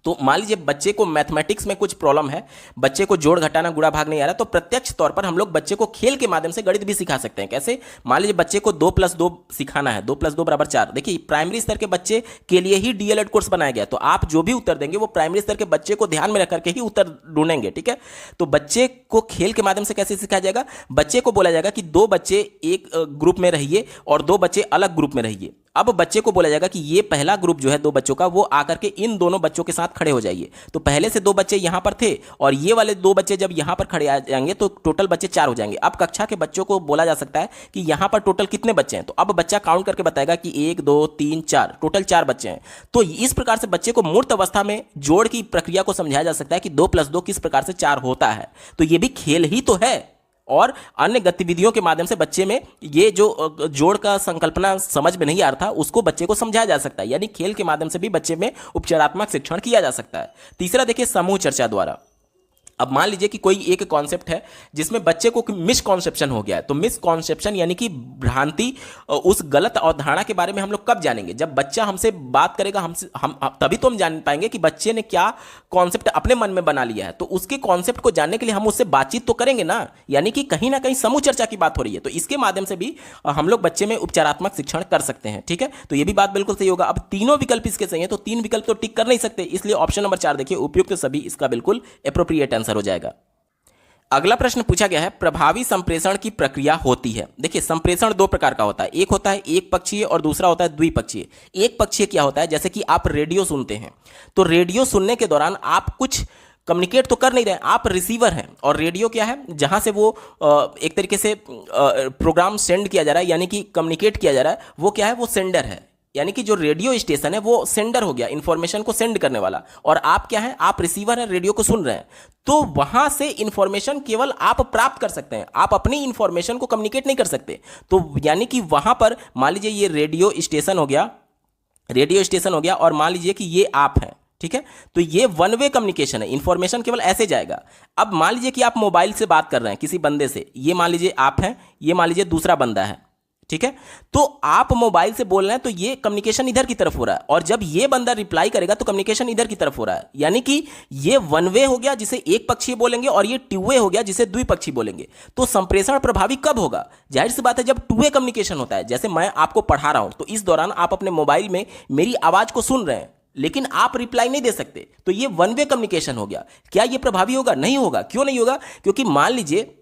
तो मान लीजिए बच्चे को मैथमेटिक्स में कुछ प्रॉब्लम है, बच्चे को जोड़ घटाना गुणा भाग नहीं आ रहा, तो प्रत्यक्ष तौर पर हम लोग बच्चे को खेल के माध्यम से गणित भी सिखा सकते हैं। कैसे? मान लीजिए बच्चे को 2+2 सिखाना है, 2+2 = 4। देखिए, प्राइमरी स्तर के बच्चे के लिए ही डीएलएड कोर्स बनाया गया, तो आप जो भी उत्तर देंगे वो प्राइमरी स्तर के बच्चे को ध्यान में रख करके ही उत्तर ढूंढेंगे। ठीक है, तो बच्चे को खेल के माध्यम से कैसे सिखाया जाएगा? बच्चे को बोला जाएगा कि 2 बच्चे एक ग्रुप में रहिए और 2 बच्चे अलग ग्रुप में रहिए। अब बच्चे को बोला जाएगा कि ये पहला ग्रुप जो है 2 बच्चों का, वो आकर के इन दोनों बच्चों के साथ खड़े हो जाइए। तो पहले से 2 बच्चे यहां पर थे और ये वाले 2 बच्चे जब यहां पर खड़े आ जाएंगे तो टोटल बच्चे 4 हो जाएंगे। अब कक्षा के बच्चों को बोला जा सकता है कि यहां पर टोटल कितने बच्चे हैं, तो अब बच्चा काउंट करके बताएगा कि 1 2 3 4, टोटल 4 बच्चे हैं। तो इस प्रकार से बच्चे को मूर्त अवस्था में जोड़ की प्रक्रिया को समझाया जा सकता है कि 2+2 किस प्रकार से 4 होता है। तो ये भी खेल ही तो है, और अन्य गतिविधियों के माध्यम से बच्चे में ये जो जोड़ का संकल्पना समझ में नहीं आ रहा था उसको बच्चे को समझाया जा सकता है, यानी खेल के माध्यम से भी बच्चे में उपचारात्मक शिक्षण किया जा सकता है। तीसरा देखिए, समूह चर्चा द्वारा। अब मान लीजिए कि कोई एक कॉन्सेप्ट है जिसमें बच्चे को मिसकॉन्सेप्शन हो गया है, तो मिसकॉन्सेप्शन यानी कि भ्रांति, उस गलत अवधारणा के बारे में हम लोग कब जानेंगे? जब बच्चा हमसे बात करेगा, हम तभी तो हम जान पाएंगे कि बच्चे ने क्या कॉन्सेप्ट अपने मन में बना लिया है। तो उसके कॉन्सेप्ट को जानने के लिए हम उससे बातचीत तो करेंगे ना, यानी कि कहीं ना कहीं समूह चर्चा की बात हो रही है। तो इसके माध्यम से भी हम लोग बच्चे में उपचारात्मक शिक्षण कर सकते हैं। ठीक है, तो ये भी बात बिल्कुल सही होगा। अब तीनों विकल्प इसके सही है, तो 3 विकल्प तो टिक कर नहीं सकते, इसलिए ऑप्शन नंबर 4 देखिए, उपयुक्त सभी, इसका बिल्कुल एप्रोप्रिएट आंसर हो जाएगा। अगला प्रश्न पूछा गया है, प्रभावी संप्रेषण की प्रक्रिया होती है। देखिए, संप्रेषण 2 प्रकार का होता है, एक होता है एक पक्षीय और दूसरा होता है द्विपक्षीय। एक पक्षीय क्या होता है? जैसे कि आप रेडियो सुनते हैं, तो रेडियो सुनने के दौरान आप कुछ कम्युनिकेट तो कर नहीं रहे, आप रिसीवर हैं, और रेडियो क्या है? जहां से वो एक तरीके से प्रोग्राम सेंड किया जा रहा है, यानी कि कम्युनिकेट किया जा रहा है, वो क्या है? वो सेंडर है। यानी कि जो रेडियो स्टेशन है वो सेंडर हो गया, इंफॉर्मेशन को सेंड करने वाला, और आप क्या है? आप रिसीवर है, रेडियो को सुन रहे हैं। तो वहां से इंफॉर्मेशन केवल आप प्राप्त कर सकते हैं, आप अपनी इंफॉर्मेशन को कम्युनिकेट नहीं कर सकते। तो यानी कि वहां पर मान लीजिए ये रेडियो स्टेशन हो गया, और मान लीजिए कि ये आप हैं। ठीक है, तो ये 1 वे कम्युनिकेशन है, इंफॉर्मेशन केवल ऐसे जाएगा। अब मान लीजिए कि आप मोबाइल से बात कर रहे हैं किसी बंदे से, ये मान लीजिए आप हैं, ये मान लीजिए दूसरा बंदा है। ठीक है, तो आप मोबाइल से बोल रहे हैं, तो ये कम्युनिकेशन इधर की तरफ हो रहा है, और जब ये बंदा रिप्लाई करेगा तो कम्युनिकेशन इधर की तरफ हो रहा है। यानी कि ये 1 वे हो गया जिसे एक पक्षीय बोलेंगे, और ये 2 वे हो गया जिसे द्विपक्षीय बोलेंगे। तो संप्रेषण प्रभावी कब होगा? जाहिर सी बात है जब 2 वे कम्युनिकेशन होता है। जैसे मैं आपको पढ़ा रहा हूं, तो इस दौरान आप अपने मोबाइल में मेरी आवाज को सुन रहे हैं, लेकिन आप रिप्लाई नहीं दे सकते, तो ये वन वे कम्युनिकेशन हो गया। क्या ये प्रभावी होगा? नहीं होगा। क्यों नहीं होगा? क्योंकि मान लीजिए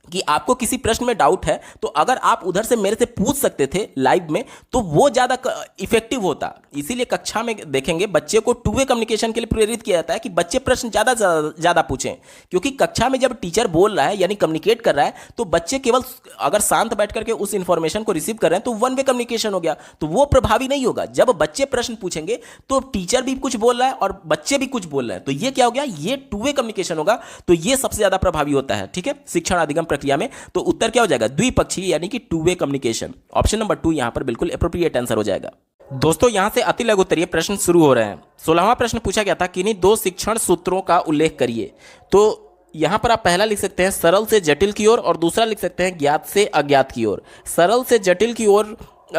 कि आपको किसी प्रश्न में डाउट है, तो अगर आप उधर से मेरे से पूछ सकते थे लाइव में, तो वो ज़्यादा इफेक्टिव होता। इसीलिए कक्षा में देखेंगे बच्चे को टू वे कम्युनिकेशन के लिए प्रेरित किया जाता है कि बच्चे प्रश्न ज़्यादा पूछें, क्योंकि कक्षा में जब टीचर बोल रहा है यानी कम्युनिकेट कर रहा है, तो बच्चे केवल अगर शांत बैठ करके उस इंफॉर्मेशन को रिसीव कर रहे हैं तो वन वे कम्युनिकेशन हो गया, तो वो प्रभावी नहीं होगा। जब बच्चे प्रश्न पूछेंगे तो टीचर भी कुछ बोल रहा है और बच्चे भी कुछ बोल रहे हैं, तो ये क्या हो गया? ये टू वे कम्युनिकेशन होगा, तो ये सबसे ज़्यादा प्रभावी होता है। ठीक है, शिक्षण अधिगम प्रक्रिया में। तो उत्तर क्या हो जाएगा? द्विपक्षीय यानी कि two way communication. Option number 2 यहां पर बिल्कुल एप्रोप्रिएट आंसर हो जाएगा। दोस्तों यहां से अति लघु उत्तरीय प्रश्न शुरू हो रहे हैं। 16वां प्रश्न पूछा गया था, किन्हीं 2 शिक्षण सूत्रों का उल्लेख करिए। तो यहां पर आप पहला लिख सकते हैं सरल से जटिल की ओर, और दूसरा लिख सकते हैं ज्ञात से अज्ञात की ओर। सरल से जटिल की ओर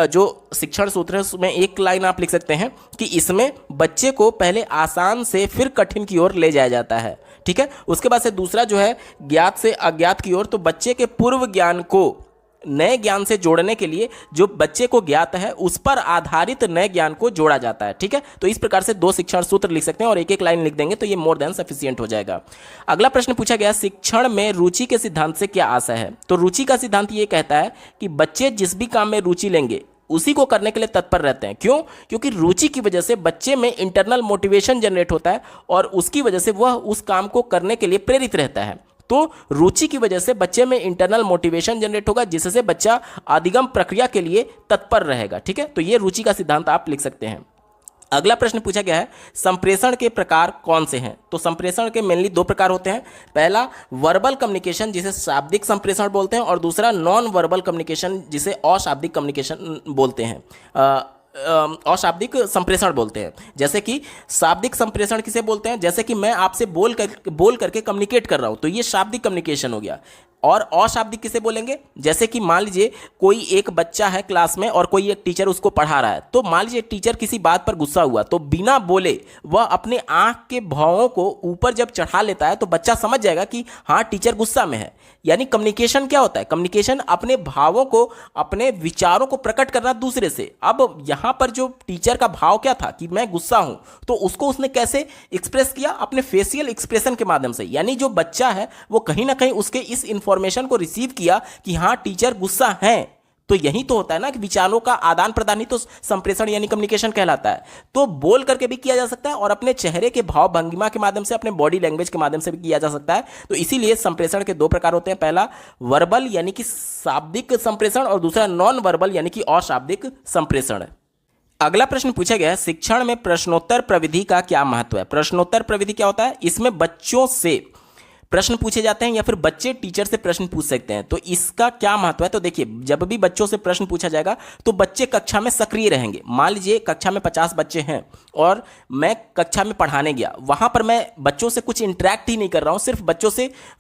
जो शिक्षण सूत्र है उसमें एक लाइन आप लिख सकते हैं कि इसमें बच्चे को पहले आसान से फिर कठिन की ओर ले जाया जाता है। ठीक है, उसके बाद से दूसरा जो है ज्ञात से अज्ञात की ओर, तो बच्चे के पूर्व ज्ञान को नए ज्ञान से जोड़ने के लिए जो बच्चे को ज्ञात है उस पर आधारित नए ज्ञान को जोड़ा जाता है। ठीक है, तो इस प्रकार से 2 शिक्षण सूत्र लिख सकते हैं और एक एक लाइन लिख देंगे तो ये मोर देन सफिशिएंट हो जाएगा। अगला प्रश्न पूछा गया, शिक्षण में रुचि के सिद्धांत से क्या आशय है? तो रुचि का सिद्धांत ये कहता है कि बच्चे जिस भी काम में रुचि लेंगे उसी को करने के लिए तत्पर रहते हैं। क्यों? क्योंकि रुचि की वजह से बच्चे में इंटरनल मोटिवेशन जनरेट होता है और उसकी वजह से वह उस काम को करने के लिए प्रेरित रहता है। तो रुचि की वजह से बच्चे में इंटरनल मोटिवेशन जनरेट होगा, जिससे बच्चा अधिगम प्रक्रिया के लिए तत्पर रहेगा। ठीक है, तो ये रुचि का सिद्धांत आप लिख सकते हैं। अगला प्रश्न पूछा गया है, संप्रेषण के प्रकार कौन से हैं? तो संप्रेषण के मेनली 2 प्रकार होते हैं। पहला वर्बल कम्युनिकेशन जिसे शाब्दिक संप्रेषण बोलते हैं, और दूसरा नॉन वर्बल कम्युनिकेशन जिसे अशाब्दिक कम्युनिकेशन बोलते हैं, अशाब्दिक संप्रेषण बोलते हैं। जैसे कि शाब्दिक संप्रेषण किसे बोलते हैं? जैसे कि मैं आपसे बोल करके कम्युनिकेट कर रहा हूं, तो ये शाब्दिक कम्युनिकेशन हो गया। और अशाब्दिक किसे बोलेंगे? जैसे कि मान लीजिए कोई एक बच्चा है क्लास में और कोई एक टीचर उसको पढ़ा रहा है, तो मान लीजिए टीचर किसी बात पर गुस्सा हुआ, तो बिना बोले वह अपने आंख के भावों को ऊपर जब चढ़ा लेता है तो बच्चा समझ जाएगा कि हाँ टीचर गुस्सा में है। यानी कम्युनिकेशन क्या होता है? कम्युनिकेशन अपने भावों को, अपने विचारों को प्रकट करना दूसरे से। अब यहां पर जो टीचर का भाव क्या था कि मैं गुस्सा हूं, तो उसको उसने कैसे एक्सप्रेस किया? अपने फेशियल एक्सप्रेशन के माध्यम से। यानी जो बच्चा है वो कहीं ना कहीं उसके इस इंफॉर्मेशन को रिसीव किया कि हाँ टीचर गुस्सा है। तो यही तो होता है ना कि विचारों का आदान प्रदान ही तो संप्रेषण यानी कम्युनिकेशन कहलाता है। तो बोल करके भी किया जा सकता है और अपने चेहरे के भाव भंगिमा के माध्यम से, अपने बॉडी लैंग्वेज के माध्यम से भी किया जा सकता है। तो इसीलिए संप्रेषण के 2 प्रकार होते हैं, पहला वर्बल यानी कि शाब्दिक संप्रेषण और दूसरा नॉन वर्बल यानी कि अशाब्दिक संप्रेषण। अगला प्रश्न पूछा गया है, शिक्षण में प्रश्नोत्तर प्रविधि का क्या महत्व है? प्रश्नोत्तर प्रविधि क्या होता है? इसमें बच्चों से प्रश्न पूछे जाते हैं या फिर बच्चे टीचर से प्रश्न पूछ सकते हैं। तो इसका क्या महत्व है? तो देखिए, जब भी बच्चों से प्रश्न पूछा जाएगा तो बच्चे कक्षा में सक्रिय रहेंगे। मान लीजिए कक्षा में 50 बच्चे हैं और मैं कक्षा में पढ़ाने गया, वहां पर मैं बच्चों से कुछ इंटरेक्ट ही नहीं कर रहा हूं, सिर्फ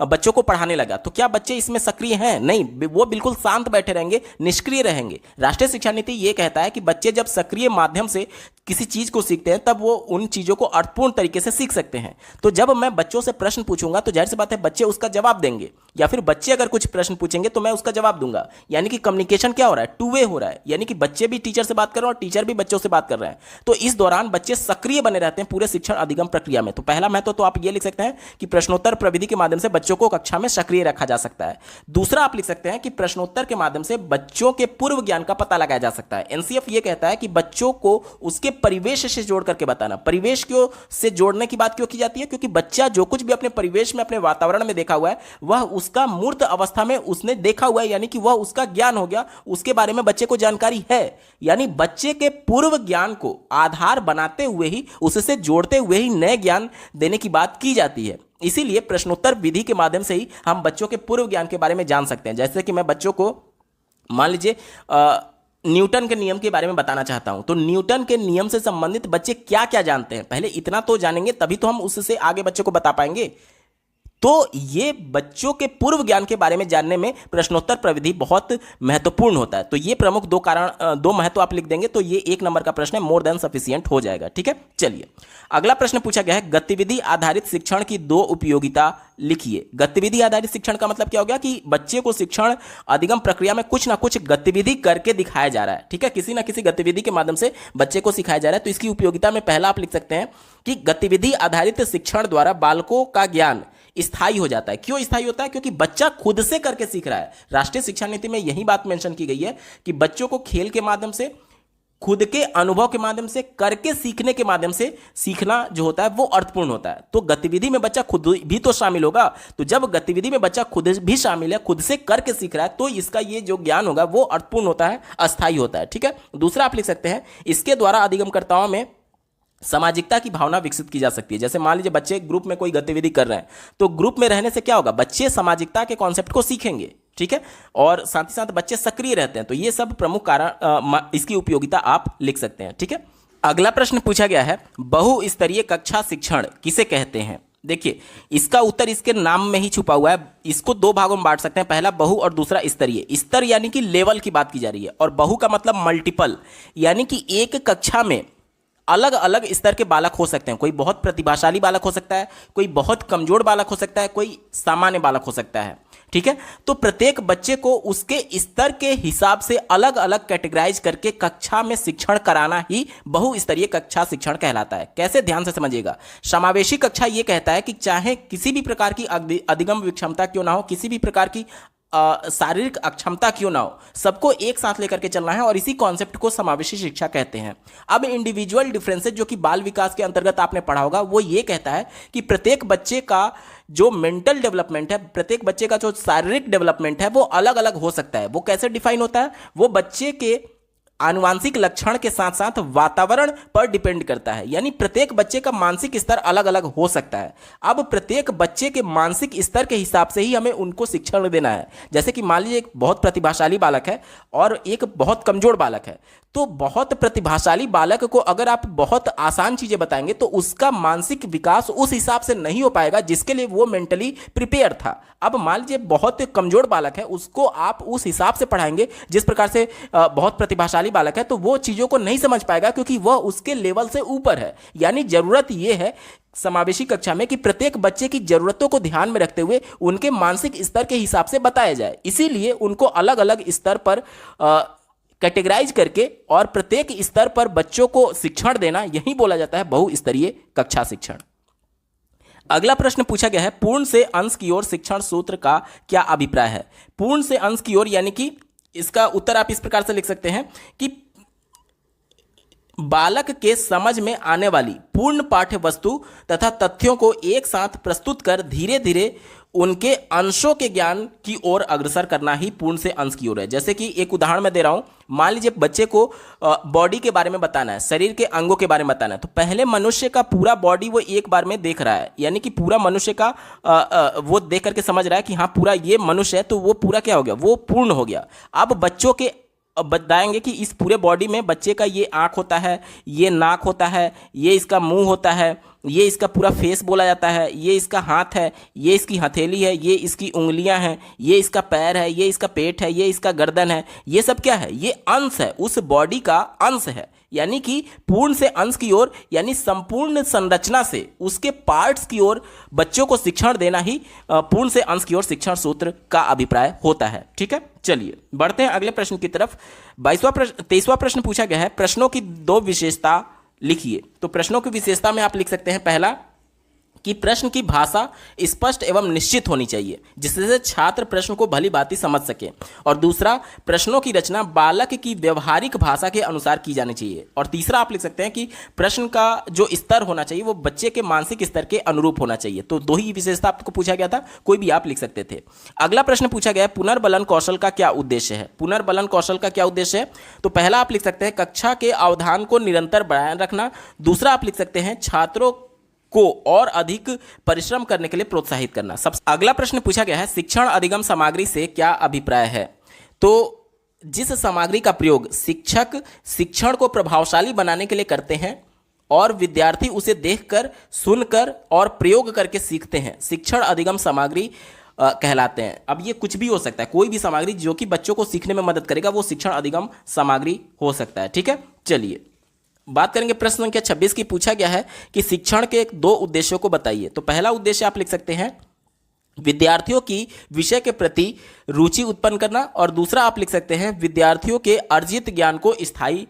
बच्चों को पढ़ाने लगा, तो क्या बच्चे इसमें सक्रिय हैं? नहीं, वो बिल्कुल शांत बैठे रहेंगे, निष्क्रिय रहेंगे। राष्ट्रीय शिक्षा नीति ये कहता है कि बच्चे जब सक्रिय माध्यम से किसी चीज को सीखते हैं तब वो उन चीजों को अर्थपूर्ण तरीके से सीख सकते हैं। तो जब मैं बच्चों से प्रश्न पूछूंगा तो जाहिर सी बात है बच्चे उसका जवाब देंगे, या फिर बच्चे अगर कुछ प्रश्न पूछेंगे तो मैं उसका जवाब दूंगा। यानी कि कम्युनिकेशन क्या हो रहा है? टू वे हो रहा है, यानी कि बच्चे भी टीचर से बात कर रहे हैं और टीचर भी बच्चों से बात कर रहे हैं। तो इस दौरान बच्चे सक्रिय बने रहते हैं पूरे शिक्षण अधिगम प्रक्रिया में। तो पहला महत्व तो आप ये लिख सकते हैं कि प्रश्नोत्तर प्रविधि के माध्यम से बच्चों को कक्षा में सक्रिय रखा जा सकता है। दूसरा आप लिख सकते हैं कि प्रश्नोत्तर के माध्यम से बच्चों के पूर्व ज्ञान का पता लगाया जा सकता है। एनसीएफ ये कहता है कि बच्चों को उसके परिवेश से जोड़ करके बताना। परिवेश क्यों से जोड़ने की बात क्यों की जाती है? क्योंकि बच्चा जो कुछ भी अपने परिवेश में, अपने वातावरण में देखा हुआ है, वह उसका मूर्त अवस्था में उसने देखा हुआ है, यानी कि वह उसका ज्ञान हो गया, उसके बारे में बच्चे को जानकारी है। यानी बच्चे के पूर्व ज्ञान को आधार बनाते हुए ही, उससे जोड़ते हुए ही नए ज्ञान देने की बात की जाती है। इसीलिए प्रश्नोत्तर विधि के माध्यम से ही हम बच्चों के पूर्व ज्ञान के बारे में जान सकते हैं। जैसे कि मैं बच्चों को मान लीजिए न्यूटन के नियम के बारे में बताना चाहता हूं, तो न्यूटन के नियम से संबंधित बच्चे क्या क्या जानते हैं, पहले इतना तो जानेंगे, तभी तो हम उससे आगे बच्चे को बता पाएंगे। तो ये बच्चों के पूर्व ज्ञान के बारे में जानने में प्रश्नोत्तर प्रविधि बहुत महत्वपूर्ण होता है। तो ये प्रमुख दो महत्व आप लिख देंगे तो ये 1 नंबर का प्रश्न है, मोर देन सफिशिएंट हो जाएगा। ठीक है, चलिए अगला प्रश्न पूछा गया है, गतिविधि आधारित शिक्षण की 2 उपयोगिता लिखिए। गतिविधि आधारित शिक्षण का मतलब क्या हो गया कि बच्चे को शिक्षण अधिगम प्रक्रिया में कुछ ना कुछ गतिविधि करके दिखाया जा रहा है। ठीक है, किसी ना किसी गतिविधि के माध्यम से बच्चे को सिखाया जा रहा है। तो इसकी उपयोगिता में पहला आप लिख सकते हैं कि गतिविधि आधारित शिक्षण द्वारा बालकों का ज्ञान स्थायी हो जाता है। क्यों स्थायी होता है? क्योंकि बच्चा खुद से करके सीख रहा है। राष्ट्रीय शिक्षा नीति में यही बात मेंशन की गई है कि बच्चों को खेल के माध्यम से, खुद के अनुभव के माध्यम से, करके सीखने के माध्यम से सीखना जो होता है वो अर्थपूर्ण होता है। तो गतिविधि में बच्चा खुद भी तो शामिल होगा। तो जब गतिविधि में बच्चा खुद भी शामिल है, खुद से करके सीख रहा है, तो इसका ये जो ज्ञान होगा वो अर्थपूर्ण होता है, अस्थायी होता है। ठीक है, दूसरा आप लिख सकते हैं, इसके द्वारा अधिगमकर्ताओं में सामाजिकता की भावना विकसित की जा सकती है। जैसे मान लीजिए बच्चे ग्रुप में कोई गतिविधि कर रहे हैं, तो ग्रुप में रहने से क्या होगा, बच्चे सामाजिकता के कॉन्सेप्ट को सीखेंगे। ठीक है, और साथ ही साथ बच्चे सक्रिय रहते हैं। तो ये सब प्रमुख कारण, इसकी उपयोगिता आप लिख सकते हैं। ठीक है, अगला प्रश्न पूछा गया है, बहुस्तरीय कक्षा शिक्षण किसे कहते हैं? देखिए, इसका उत्तर इसके नाम में ही छुपा हुआ है। इसको 2 भागों में बांट सकते हैं, पहला बहु और दूसरा स्तरीय। स्तर यानी कि लेवल की बात की जा रही है, और बहु का मतलब मल्टीपल, यानी कि एक कक्षा में अलग अलग स्तर के बालक हो सकते हैं। कोई बहुत प्रतिभाशाली बालक हो सकता है, कोई बहुत कमजोर बालक हो सकता है, कोई सामान्य बालक हो सकता है। ठीक है, तो प्रत्येक बच्चे को उसके स्तर के हिसाब से अलग अलग कैटेगराइज करके कक्षा में शिक्षण कराना ही बहुस्तरीय कक्षा शिक्षण कहलाता है। कैसे, ध्यान से समझिएगा। समावेशी कक्षा यह कहता है कि चाहे किसी भी प्रकार की अधिगम विक्षमता क्यों ना हो, किसी भी प्रकार की शारीरिक अक्षमता क्यों ना हो, सबको एक साथ लेकर के चलना है, और इसी कॉन्सेप्ट को समावेशी शिक्षा कहते हैं। अब इंडिविजुअल डिफरेंसेस जो कि बाल विकास के अंतर्गत आपने पढ़ा होगा, वो ये कहता है कि प्रत्येक बच्चे का जो मेंटल डेवलपमेंट है, प्रत्येक बच्चे का जो शारीरिक डेवलपमेंट है, वो अलग अलग हो सकता है। वो कैसे डिफाइन होता है? वो बच्चे के आनुवांशिक लक्षण के साथ साथ वातावरण पर डिपेंड करता है। यानी प्रत्येक बच्चे का मानसिक स्तर अलग अलग हो सकता है। अब प्रत्येक बच्चे के मानसिक स्तर के हिसाब से ही हमें उनको शिक्षण देना है। जैसे कि मान लीजिए एक बहुत प्रतिभाशाली बालक है और एक बहुत कमजोर बालक है, तो बहुत प्रतिभाशाली बालक को अगर आप बहुत आसान चीजें बताएंगे तो उसका मानसिक विकास उस हिसाब से नहीं हो पाएगा जिसके लिए वो मेंटली प्रिपेयर था। अब मान लीजिए बहुत कमजोर बालक है, उसको आप उस हिसाब से पढ़ाएंगे जिस प्रकार से बहुत प्रतिभाशाली बालक है, तो वो चीजों को नहीं समझ पाएगा क्योंकि वह उसके लेवल से ऊपर है। यानी जरूरत यह है समावेशी कक्षा में कि प्रत्येक बच्चे की जरूरतों को ध्यान में रखते हुए उनके मानसिक स्तर के हिसाब से बताया जाए। इसीलिए उनको अलग अलग स्तर पर कैटेगराइज करके और प्रत्येक स्तर पर बच्चों को शिक्षण देना, यही बोला जाता है बहुस्तरीय कक्षा शिक्षण। अगला प्रश्न पूछा गया है, पूर्ण से अंश की ओर शिक्षण सूत्र का क्या अभिप्राय है? पूर्ण से अंश की ओर यानी कि इसका उत्तर आप इस प्रकार से लिख सकते हैं कि बालक के समझ में आने वाली पूर्ण पाठ्य वस्तु तथा तथ्यों को एक साथ प्रस्तुत कर धीरे धीरे उनके अंशों के ज्ञान की ओर अग्रसर करना ही पूर्ण से अंश की ओर है। जैसे कि एक उदाहरण मैं दे रहा हूं, मान लीजिए बच्चे को बॉडी के बारे में बताना है, शरीर के अंगों के बारे में बताना है, तो पहले मनुष्य का पूरा बॉडी वो एक बार में देख रहा है, यानी कि पूरा मनुष्य का वो देख करके समझ रहा है कि हाँ पूरा ये मनुष्य है, तो वो पूरा क्या हो गया, वो पूर्ण हो गया। अब बच्चों के बताएंगे कि इस पूरे बॉडी में बच्चे का ये आँख होता है, ये नाक होता है, ये इसका मुंह होता है, ये इसका पूरा फेस बोला जाता है, ये इसका हाथ है, ये इसकी हथेली है, ये इसकी उंगलियां हैं, ये इसका पैर है, ये इसका पेट है, ये इसका गर्दन है। ये सब क्या है? ये अंश है, उस बॉडी का अंश है। यानी कि पूर्ण से अंश की ओर यानी संपूर्ण संरचना से उसके पार्ट्स की ओर बच्चों को शिक्षण देना ही पूर्ण से अंश की ओर शिक्षण सूत्र का अभिप्राय होता है। ठीक है, चलिए बढ़ते हैं अगले प्रश्न की तरफ। 23वां प्रश्न पूछा गया है, प्रश्नों की 2 विशेषता लिखिए। तो प्रश्नों की विशेषता में आप लिख सकते हैं, पहला कि प्रश्न की भाषा स्पष्ट एवं निश्चित होनी चाहिए जिससे छात्र प्रश्न को भली भांति समझ सके, और दूसरा प्रश्नों की रचना बालक की व्यवहारिक भाषा के अनुसार की जानी चाहिए, और तीसरा आप लिख सकते हैं कि प्रश्न का जो स्तर होना चाहिए वो बच्चे के मानसिक स्तर के अनुरूप होना चाहिए। तो 2 ही विशेषता आपको पूछा गया था, कोई भी आप लिख सकते थे। अगला प्रश्न पूछा गया है, पुनर्बलन कौशल का क्या उद्देश्य है? पुनर्बलन कौशल का क्या उद्देश्य है? तो पहला आप लिख सकते हैं कक्षा के अवधान को निरंतर बनाए रखना, दूसरा आप लिख सकते हैं छात्रों को और अधिक परिश्रम करने के लिए प्रोत्साहित करना। अगला प्रश्न पूछा गया है, शिक्षण अधिगम सामग्री से क्या अभिप्राय है? तो जिस सामग्री का प्रयोग शिक्षक शिक्षण को प्रभावशाली बनाने के लिए करते हैं और विद्यार्थी उसे देखकर, सुनकर और प्रयोग करके सीखते हैं, शिक्षण अधिगम सामग्री कहलाते हैं। अब ये कुछ भी हो सकता है, कोई भी सामग्री जो कि बच्चों को सीखने में मदद करेगा वो शिक्षण अधिगम सामग्री हो सकता है। ठीक है, चलिए बात करेंगे। प्रश्न संख्या 26 की पूछा गया है कि शिक्षण के दो उद्देश्यों को बताइए। तो पहला उद्देश्य आप लिख सकते हैं विद्यार्थियों की विषय के प्रति रुचि उत्पन्न करना, और दूसरा आप लिख सकते हैं विद्यार्थियों के अर्जित ज्ञान को स्थायी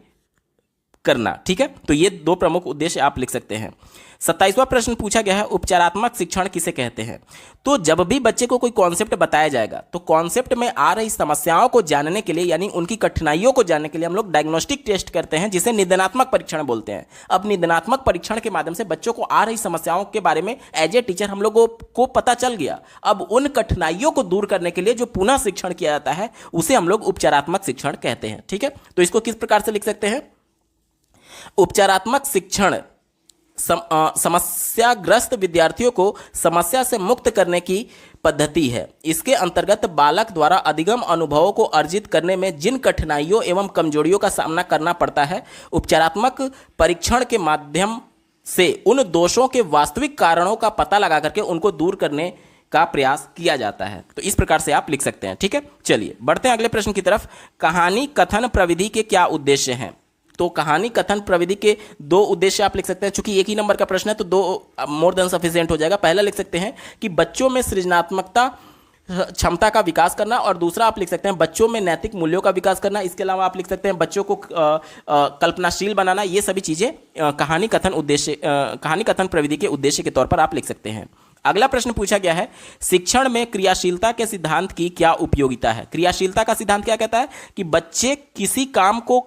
करना। ठीक है, तो ये दो प्रमुख उद्देश्य आप लिख सकते हैं। 27वां प्रश्न पूछा गया है उपचारात्मक शिक्षण किसे कहते हैं। तो जब भी बच्चे को कोई कॉन्सेप्ट बताया जाएगा तो कॉन्सेप्ट में आ रही समस्याओं को जानने के लिए, यानी उनकी कठिनाइयों को जानने के लिए हम लोग डायग्नोस्टिक टेस्ट करते हैं, जिसे निदानात्मक परीक्षण बोलते हैं। अब निदानात्मक परीक्षण के माध्यम से बच्चों को आ रही समस्याओं के बारे में एज ए टीचर हम लोगों को पता चल गया। अब उन कठिनाइयों को दूर करने के लिए जो पुनः शिक्षण किया जाता है उसे हम लोग उपचारात्मक शिक्षण कहते हैं। ठीक है, तो इसको किस प्रकार से लिख सकते हैं, उपचारात्मक शिक्षण समस्याग्रस्त विद्यार्थियों को समस्या से मुक्त करने की पद्धति है। इसके अंतर्गत बालक द्वारा अधिगम अनुभवों को अर्जित करने में जिन कठिनाइयों एवं कमजोरियों का सामना करना पड़ता है, उपचारात्मक परीक्षण के माध्यम से उन दोषों के वास्तविक कारणों का पता लगा करके उनको दूर करने का प्रयास किया जाता है। तो इस प्रकार से आप लिख सकते हैं। ठीक है, चलिए बढ़ते हैं अगले प्रश्न की तरफ। कहानी कथन प्रविधि के क्या उद्देश्य हैं। तो कहानी कथन प्रविधि के दो उद्देश्य आप लिख सकते हैं। चूंकि एक ही नंबर का प्रश्न है तो दो मोर देन सफिशिएंट हो जाएगा। पहला लिख सकते हैं कि बच्चों में सृजनात्मकता क्षमता का विकास करना, और दूसरा आप लिख सकते हैं बच्चों में नैतिक मूल्यों का विकास करना। इसके अलावा आप लिख सकते हैं बच्चों को कल्पनाशील बनाना। ये सभी चीजें कहानी कथन प्रविधि के उद्देश्य के तौर पर आप लिख सकते हैं। अगला प्रश्न पूछा गया है शिक्षण में क्रियाशीलता के सिद्धांत की क्या उपयोगिता है। क्रियाशीलता का सिद्धांत क्या कहता है कि बच्चे किसी काम को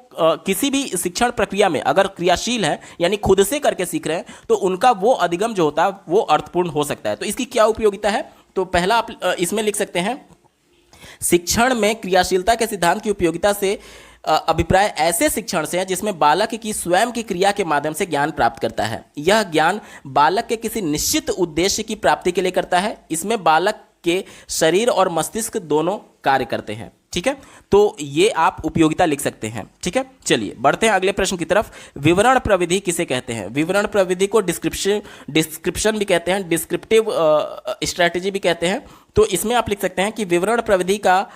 किसी भी शिक्षण प्रक्रिया में अगर क्रियाशील है, यानी खुद से करके सीख रहे हैं, तो उनका वो अधिगम जो होता है वो अर्थपूर्ण हो सकता है। तो इसकी क्या उपयोगिता है, तो पहला आप इसमें लिख सकते हैं शिक्षण में क्रियाशीलता के सिद्धांत की उपयोगिता से अभिप्राय ऐसे शिक्षण से है जिसमें बालक की स्वयं की क्रिया के माध्यम से ज्ञान प्राप्त करता है। यह ज्ञान बालक के किसी निश्चित उद्देश्य की प्राप्ति के लिए करता है। इसमें बालक के शरीर और मस्तिष्क दोनों कार्य करते हैं। ठीक है, तो ये आप उपयोगिता लिख सकते हैं। ठीक है, चलिए बढ़ते हैं अगले प्रश्न की तरफ। विवरण प्रविधि किसे कहते हैं। विवरण प्रविधि को डिस्क्रिप्शन भी कहते हैं, डिस्क्रिप्टिव स्ट्रैटेजी भी कहते हैं। तो इसमें आप लिख सकते हैं कि विवरण प्रविधि का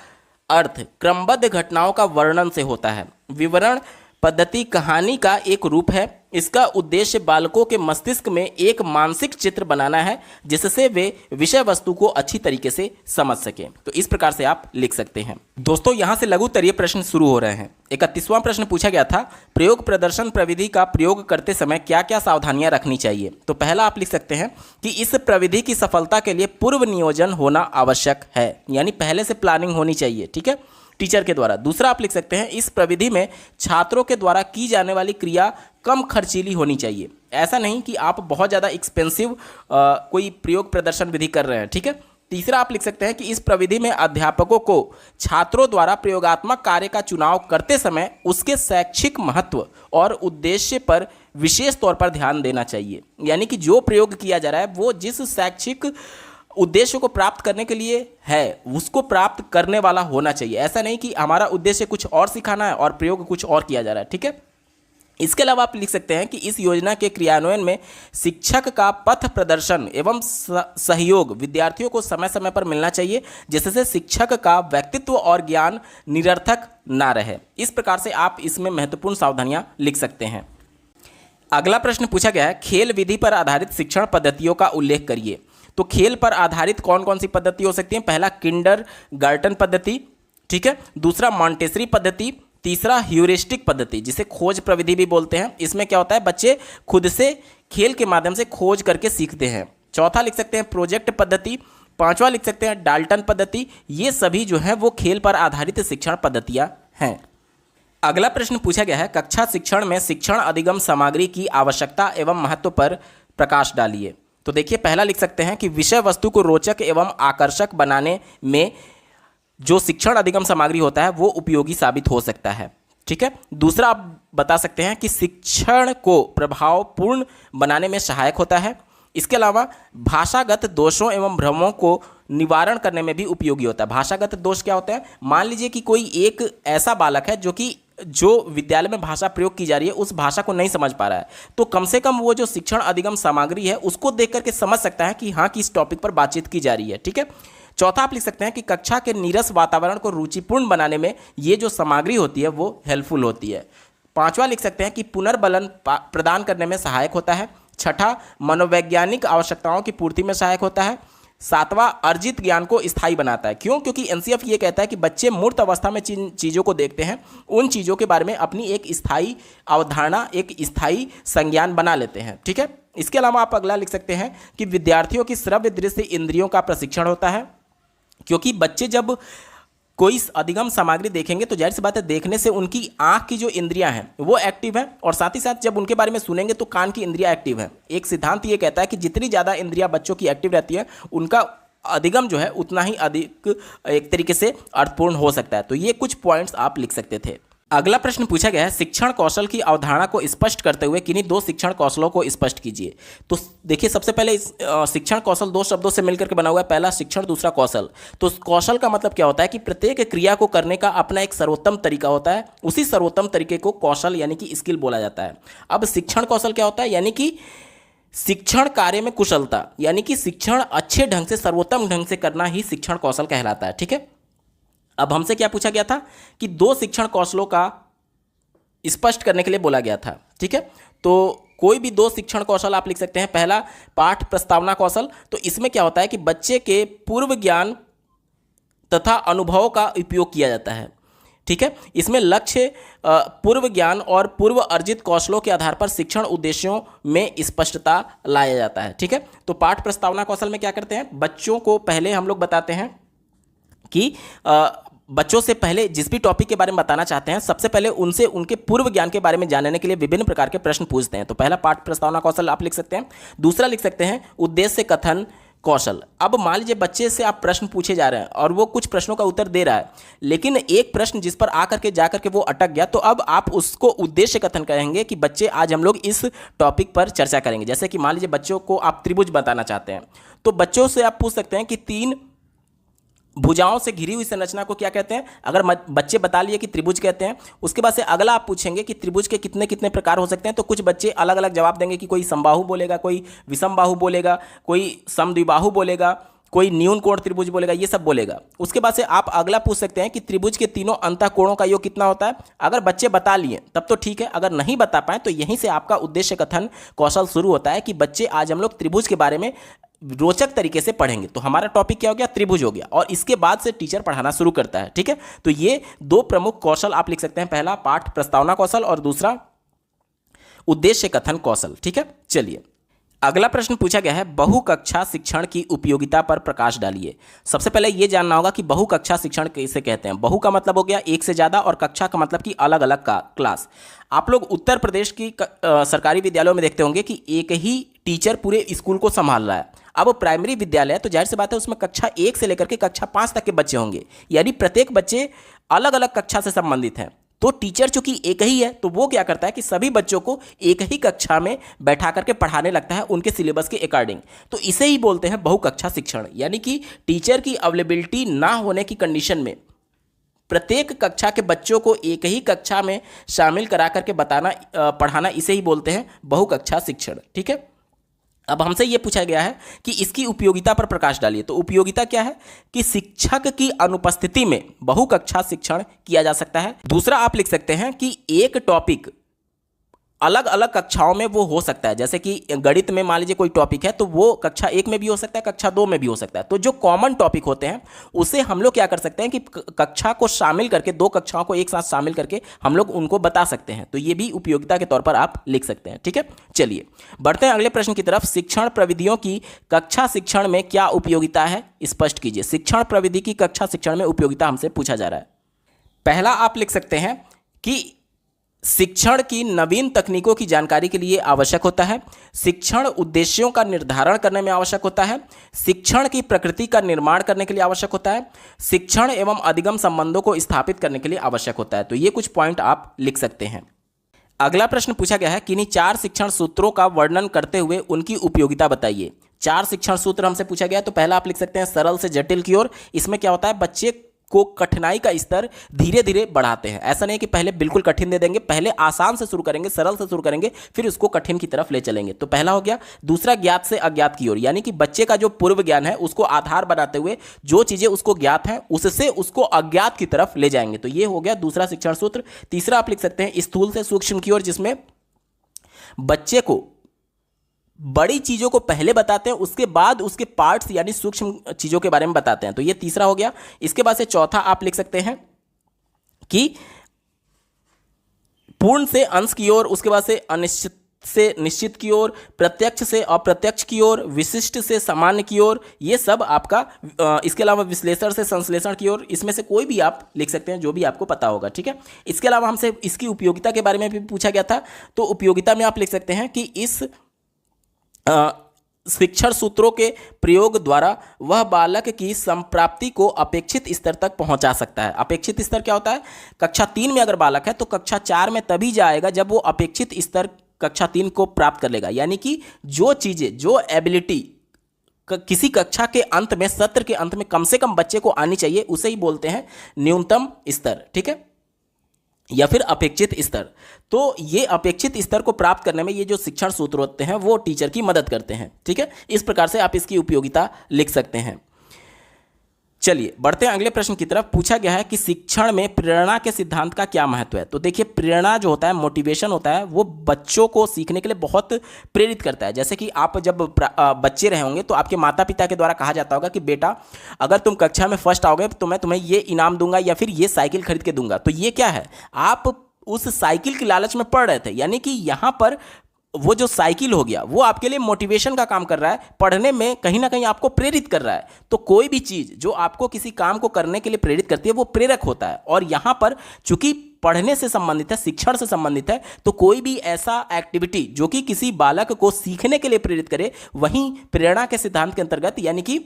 अर्थ क्रमबद्ध घटनाओं का वर्णन से होता है। विवरण पद्धति कहानी का एक रूप है। इसका उद्देश्य बालकों के मस्तिष्क में एक मानसिक चित्र बनाना है जिससे वे विषय वस्तु को अच्छी तरीके से समझ सकें। तो इस प्रकार से आप लिख सकते हैं। दोस्तों यहां से लघु उत्तरीय प्रश्न शुरू हो रहे हैं। 31वां प्रश्न पूछा गया था प्रयोग प्रदर्शन प्रविधि का प्रयोग करते समय क्या क्या सावधानियां रखनी चाहिए। तो पहला आप लिख सकते हैं कि इस प्रविधि की सफलता के लिए पूर्व नियोजन होना आवश्यक है, यानी पहले से प्लानिंग होनी चाहिए। ठीक है, टीचर के द्वारा। दूसरा आप लिख सकते हैं इस प्रविधि में छात्रों के द्वारा की जाने वाली क्रिया कम खर्चीली होनी चाहिए। ऐसा नहीं कि आप बहुत ज़्यादा एक्सपेंसिव कोई प्रयोग प्रदर्शन विधि कर रहे हैं। ठीक है, तीसरा आप लिख सकते हैं कि इस प्रविधि में अध्यापकों को छात्रों द्वारा प्रयोगात्मक कार्य का चुनाव करते समय उसके शैक्षिक महत्व और उद्देश्य पर विशेष तौर पर ध्यान देना चाहिए। यानी कि जो प्रयोग किया जा रहा है वो जिस शैक्षिक उद्देश्य को प्राप्त करने के लिए है उसको प्राप्त करने वाला होना चाहिए। ऐसा नहीं कि हमारा उद्देश्य कुछ और सिखाना है और प्रयोग कुछ और किया जा रहा है। ठीक है, इसके अलावा आप लिख सकते हैं कि इस योजना के क्रियान्वयन में शिक्षक का पथ प्रदर्शन एवं सहयोग विद्यार्थियों को समय समय पर मिलना चाहिए, जिससे शिक्षक का व्यक्तित्व और ज्ञान निरर्थक ना रहे। इस प्रकार से आप इसमें महत्वपूर्ण सावधानियां लिख सकते हैं। अगला प्रश्न पूछा गया है खेल विधि पर आधारित शिक्षण पद्धतियों का उल्लेख करिए। तो खेल पर आधारित कौन कौन सी पद्धति हो सकती है। पहला किंडरगार्टन पद्धति, ठीक है, दूसरा मॉन्टेसरी पद्धति, तीसरा ह्यूरिस्टिक पद्धति जिसे खोज प्रविधि भी बोलते हैं। इसमें क्या होता है बच्चे खुद से खेल के माध्यम से खोज करके सीखते हैं। चौथा लिख सकते हैं प्रोजेक्ट पद्धति, पांचवा लिख सकते हैं डाल्टन पद्धति। ये सभी जो है वो खेल पर आधारित शिक्षण पद्धतियां हैं। अगला प्रश्न पूछा गया है कक्षा शिक्षण में शिक्षण अधिगम सामग्री की आवश्यकता एवं महत्व पर प्रकाश डालिए। तो देखिए पहला लिख सकते हैं कि विषय वस्तु को रोचक एवं आकर्षक बनाने में जो शिक्षण अधिगम सामग्री होता है वो उपयोगी साबित हो सकता है। ठीक है, दूसरा आप बता सकते हैं कि शिक्षण को प्रभावपूर्ण बनाने में सहायक होता है। इसके अलावा भाषागत दोषों एवं भ्रमों को निवारण करने में भी उपयोगी होता है। भाषागत दोष क्या होता है, मान लीजिए कि कोई एक ऐसा बालक है जो कि जो विद्यालय में भाषा प्रयोग की जा रही है उस भाषा को नहीं समझ पा रहा है, तो कम से कम वो जो शिक्षण अधिगम सामग्री है उसको देख करके समझ सकता है कि हाँ, किस टॉपिक पर बातचीत की जा रही है। ठीक है। चौथा आप लिख सकते हैं कि कक्षा के नीरस वातावरण को रुचिपूर्ण बनाने में ये जो सामग्री होती है वो हेल्पफुल होती है। पांचवा लिख सकते हैं कि पुनर्बलन प्रदान करने में सहायक होता है। छठा, मनोवैज्ञानिक आवश्यकताओं की पूर्ति में सहायक होता है। सातवां, अर्जित ज्ञान को स्थायी बनाता है। क्यों? क्योंकि एनसीएफ ये कहता है कि बच्चे मूर्त अवस्था में जिन चीज़ों को देखते हैं उन चीज़ों के बारे में अपनी एक स्थायी अवधारणा, एक स्थायी संज्ञान बना लेते हैं। ठीक है। इसके अलावा आप अगला लिख सकते हैं कि विद्यार्थियों की श्रव्य दृश्य इंद्रियों का प्रशिक्षण होता है, क्योंकि बच्चे जब कोई अधिगम सामग्री देखेंगे तो जाहिर सी बात है देखने से उनकी आंख की जो इंद्रियां हैं वो एक्टिव है, और साथ ही साथ जब उनके बारे में सुनेंगे तो कान की इंद्रियां एक्टिव है। एक सिद्धांत ये कहता है कि जितनी ज़्यादा इंद्रियां बच्चों की एक्टिव रहती है उनका अधिगम जो है उतना ही अधिक एक तरीके से अर्थपूर्ण हो सकता है। तो ये कुछ पॉइंट्स आप लिख सकते थे। अगला प्रश्न पूछा गया है, शिक्षण कौशल की अवधारणा को स्पष्ट करते हुए किन्हीं दो शिक्षण कौशलों को स्पष्ट कीजिए। तो देखिए, सबसे पहले शिक्षण कौशल दो शब्दों से मिलकर के बना हुआ है, पहला शिक्षण, दूसरा कौशल। तो कौशल का मतलब क्या होता है कि प्रत्येक क्रिया को करने का अपना एक सर्वोत्तम तरीका होता है, उसी सर्वोत्तम तरीके को कौशल यानी कि स्किल बोला जाता है। अब शिक्षण कौशल क्या होता है, यानी कि शिक्षण कार्य में कुशलता, यानी कि शिक्षण अच्छे ढंग से, सर्वोत्तम ढंग से करना ही शिक्षण कौशल कहलाता है। ठीक है। अब हमसे क्या पूछा गया था कि दो शिक्षण कौशलों का स्पष्ट करने के लिए बोला गया था। ठीक है। तो कोई भी दो शिक्षण कौशल आप लिख सकते हैं। पहला, पाठ प्रस्तावना कौशल। तो इसमें क्या होता है कि बच्चे के पूर्व ज्ञान तथा अनुभवों का उपयोग किया जाता है। ठीक है। इसमें लक्ष्य, पूर्व ज्ञान और पूर्व अर्जित कौशलों के आधार पर शिक्षण उद्देश्यों में स्पष्टता लाया जाता है। ठीक है। तो पाठ प्रस्तावना कौशल में क्या करते हैं, बच्चों को पहले हम लोग बताते हैं कि बच्चों से पहले जिस भी टॉपिक के बारे में बताना चाहते हैं सबसे पहले उनसे उनके पूर्व ज्ञान के बारे में जानने के लिए विभिन्न प्रकार के प्रश्न पूछते हैं। तो पहला पाठ प्रस्तावना कौशल आप लिख सकते हैं। दूसरा लिख सकते हैं उद्देश्य कथन कौशल। अब मान लीजिए बच्चे से आप प्रश्न पूछे जा रहे हैं और वो कुछ प्रश्नों का उत्तर दे रहा है, लेकिन एक प्रश्न जिस पर आकर के जाकर के वो अटक गया, तो अब आप उसको उद्देश्य कथन कहेंगे कि बच्चे आज हम लोग इस टॉपिक पर चर्चा करेंगे। जैसे कि मान लीजिए बच्चों को आप त्रिभुज बताना चाहते हैं, तो बच्चों से आप पूछ सकते हैं कि तीन भुजाओं से घिरी हुई संरचना को क्या कहते हैं। अगर बच्चे बता लिए कि त्रिभुज कहते हैं, उसके बाद से अगला आप पूछेंगे कि त्रिभुज के कितने कितने प्रकार हो सकते हैं, तो कुछ बच्चे अलग अलग जवाब देंगे कि कोई समबाहु बोलेगा, कोई विषमबाहु बोलेगा, कोई समद्विबाहु बोलेगा, कोई न्यून कोण त्रिभुज बोलेगा, ये सब बोलेगा। उसके बाद से आप अगला पूछ सकते हैं कि त्रिभुज के तीनों अंतःकोणों का योग कितना होता है। अगर बच्चे बता लिए तब तो ठीक है, अगर नहीं बता पाए तो यहीं से आपका उद्देश्य कथन कौशल शुरू होता है कि बच्चे आज हम लोग त्रिभुज के बारे में रोचक तरीके से पढ़ेंगे। तो हमारा टॉपिक क्या हो गया, त्रिभुज हो गया, और इसके बाद से टीचर पढ़ाना शुरू करता है। ठीक है। तो ये दो प्रमुख कौशल आप लिख सकते हैं, पहला पाठ प्रस्तावना कौशल और दूसरा उद्देश्य कथन कौशल। ठीक है। चलिए, अगला प्रश्न पूछा गया है, बहुकक्षा शिक्षण की उपयोगिता पर प्रकाश डालिए। सबसे पहले यह जानना होगा कि बहुकक्षा शिक्षण किसे कहते हैं। बहु का मतलब हो गया एक से ज्यादा, और कक्षा का मतलब कि अलग अलग का क्लास। आप लोग उत्तर प्रदेश की सरकारी विद्यालयों में देखते होंगे कि एक ही टीचर पूरे स्कूल को संभाल रहा है। अब प्राइमरी विद्यालय है तो जाहिर सी बात है उसमें कक्षा 1 से लेकर के कक्षा 5 तक के बच्चे होंगे, यानी प्रत्येक बच्चे अलग अलग कक्षा से संबंधित हैं। तो टीचर चूंकि एक ही है तो वो क्या करता है कि सभी बच्चों को एक ही कक्षा में बैठा करके पढ़ाने लगता है उनके सिलेबस के अकॉर्डिंग। तो इसे ही बोलते हैं बहुकक्षा शिक्षण, यानी कि टीचर की अवेलेबिलिटी ना होने की कंडीशन में प्रत्येक कक्षा के बच्चों को एक ही कक्षा में शामिल करा करके पढ़ाना, इसे ही बोलते हैं बहुकक्षा शिक्षण। ठीक है। अब हमसे यह पूछा गया है कि इसकी उपयोगिता पर प्रकाश डालिए। तो उपयोगिता क्या है कि शिक्षक की अनुपस्थिति में बहुकक्षा शिक्षण किया जा सकता है। दूसरा आप लिख सकते हैं कि एक टॉपिक अलग अलग कक्षाओं में वो हो सकता है। जैसे कि गणित में मान लीजिए कोई टॉपिक है तो वो कक्षा 1 में भी हो सकता है, कक्षा 2 में भी हो सकता है। तो जो कॉमन टॉपिक होते हैं उसे हम लोग क्या कर सकते हैं कि कक्षा को शामिल करके, दो कक्षाओं को एक साथ शामिल करके हम लोग उनको बता सकते हैं। तो ये भी उपयोगिता के तौर पर आप लिख सकते हैं। ठीक है। चलिए बढ़ते हैं अगले प्रश्न की तरफ। शिक्षण प्रविधियों की कक्षा शिक्षण में क्या उपयोगिता है, स्पष्ट कीजिए। शिक्षण प्रविधि की कक्षा शिक्षण में उपयोगिता हमसे पूछा जा रहा है। पहला आप लिख सकते हैं कि शिक्षण की नवीन तकनीकों की जानकारी के लिए आवश्यक होता है। शिक्षण उद्देश्यों का निर्धारण करने में आवश्यक होता है। शिक्षण की प्रकृति का निर्माण करने के लिए आवश्यक होता है। शिक्षण एवं अधिगम संबंधों को स्थापित करने के लिए आवश्यक होता है। तो ये कुछ पॉइंट आप लिख सकते हैं। अगला प्रश्न पूछा गया है, किन्हीं 4 शिक्षण सूत्रों का वर्णन करते हुए उनकी उपयोगिता बताइए। 4 शिक्षण सूत्र हमसे पूछा गया। तो पहला आप लिख सकते हैं सरल से जटिल की ओर। इसमें क्या होता है, बच्चे को कठिनाई का स्तर धीरे धीरे बढ़ाते हैं। ऐसा नहीं कि पहले बिल्कुल कठिन दे देंगे, पहले आसान से शुरू करेंगे, सरल से शुरू करेंगे, फिर उसको कठिन की तरफ ले चलेंगे। तो पहला हो गया। दूसरा, ज्ञात से अज्ञात की ओर, यानी कि बच्चे का जो पूर्व ज्ञान है उसको आधार बनाते हुए जो चीजें उसको ज्ञात हैं उससे उसको अज्ञात की तरफ ले जाएंगे। तो ये हो गया दूसरा शिक्षण सूत्र। तीसरा आप लिख सकते हैं स्थूल से सूक्ष्म की ओर, जिसमें बच्चे को बड़ी चीजों को पहले बताते हैं, उसके बाद उसके पार्ट्स यानी सूक्ष्म चीजों के बारे में बताते हैं। तो ये तीसरा हो गया। इसके बाद से चौथा आप लिख सकते हैं कि पूर्ण से अंश की ओर, उसके बाद से अनिश्चित से निश्चित की ओर, प्रत्यक्ष से अप्रत्यक्ष की ओर, विशिष्ट से सामान्य की ओर, ये सब आपका। इसके अलावा विश्लेषण से संश्लेषण की ओर, इसमें से कोई भी आप लिख सकते हैं जो भी आपको पता होगा, ठीक है। इसके अलावा हमसे इसकी उपयोगिता के बारे में भी पूछा गया था। तो उपयोगिता में आप लिख सकते हैं कि इस शिक्षण सूत्रों के प्रयोग द्वारा वह बालक की संप्राप्ति को अपेक्षित स्तर तक पहुंचा सकता है। अपेक्षित स्तर क्या होता है? कक्षा 3 में अगर बालक है तो कक्षा 4 में तभी जाएगा जब वो अपेक्षित स्तर कक्षा 3 को प्राप्त कर लेगा। यानी कि जो चीजें, जो एबिलिटी किसी कक्षा के अंत में, सत्र के अंत में कम से कम बच्चे को आनी चाहिए, उसे ही बोलते हैं न्यूनतम स्तर, ठीक है, या फिर अपेक्षित स्तर। तो ये अपेक्षित स्तर को प्राप्त करने में ये जो शिक्षण सूत्र होते हैं वो टीचर की मदद करते हैं, ठीक है। इस प्रकार से आप इसकी उपयोगिता लिख सकते हैं। चलिए बढ़ते हैं अगले प्रश्न की तरफ। पूछा गया है कि शिक्षण में प्रेरणा के सिद्धांत का क्या महत्व है। तो देखिए, प्रेरणा जो होता है, मोटिवेशन होता है, वो बच्चों को सीखने के लिए बहुत प्रेरित करता है। जैसे कि आप जब बच्चे रहे होंगे तो आपके माता पिता के द्वारा कहा जाता होगा कि बेटा अगर तुम कक्षा में फर्स्ट आओगे तो मैं तुम्हें ये इनाम दूंगा या फिर ये साइकिल खरीद के दूंगा। तो ये क्या है? आप उस साइकिल की लालच में पड़ रहे थे, यानी कि यहाँ पर वो जो साइकिल हो गया वो आपके लिए मोटिवेशन का काम कर रहा है, पढ़ने में कहीं ना कहीं आपको प्रेरित कर रहा है। तो कोई भी चीज जो आपको किसी काम को करने के लिए प्रेरित करती है वो प्रेरक होता है। और यहां पर चूंकि पढ़ने से संबंधित है, शिक्षण से संबंधित है, तो कोई भी ऐसा एक्टिविटी जो कि किसी बालक को सीखने के लिए प्रेरित करे, वहीं प्रेरणा के सिद्धांत के अंतर्गत, यानी कि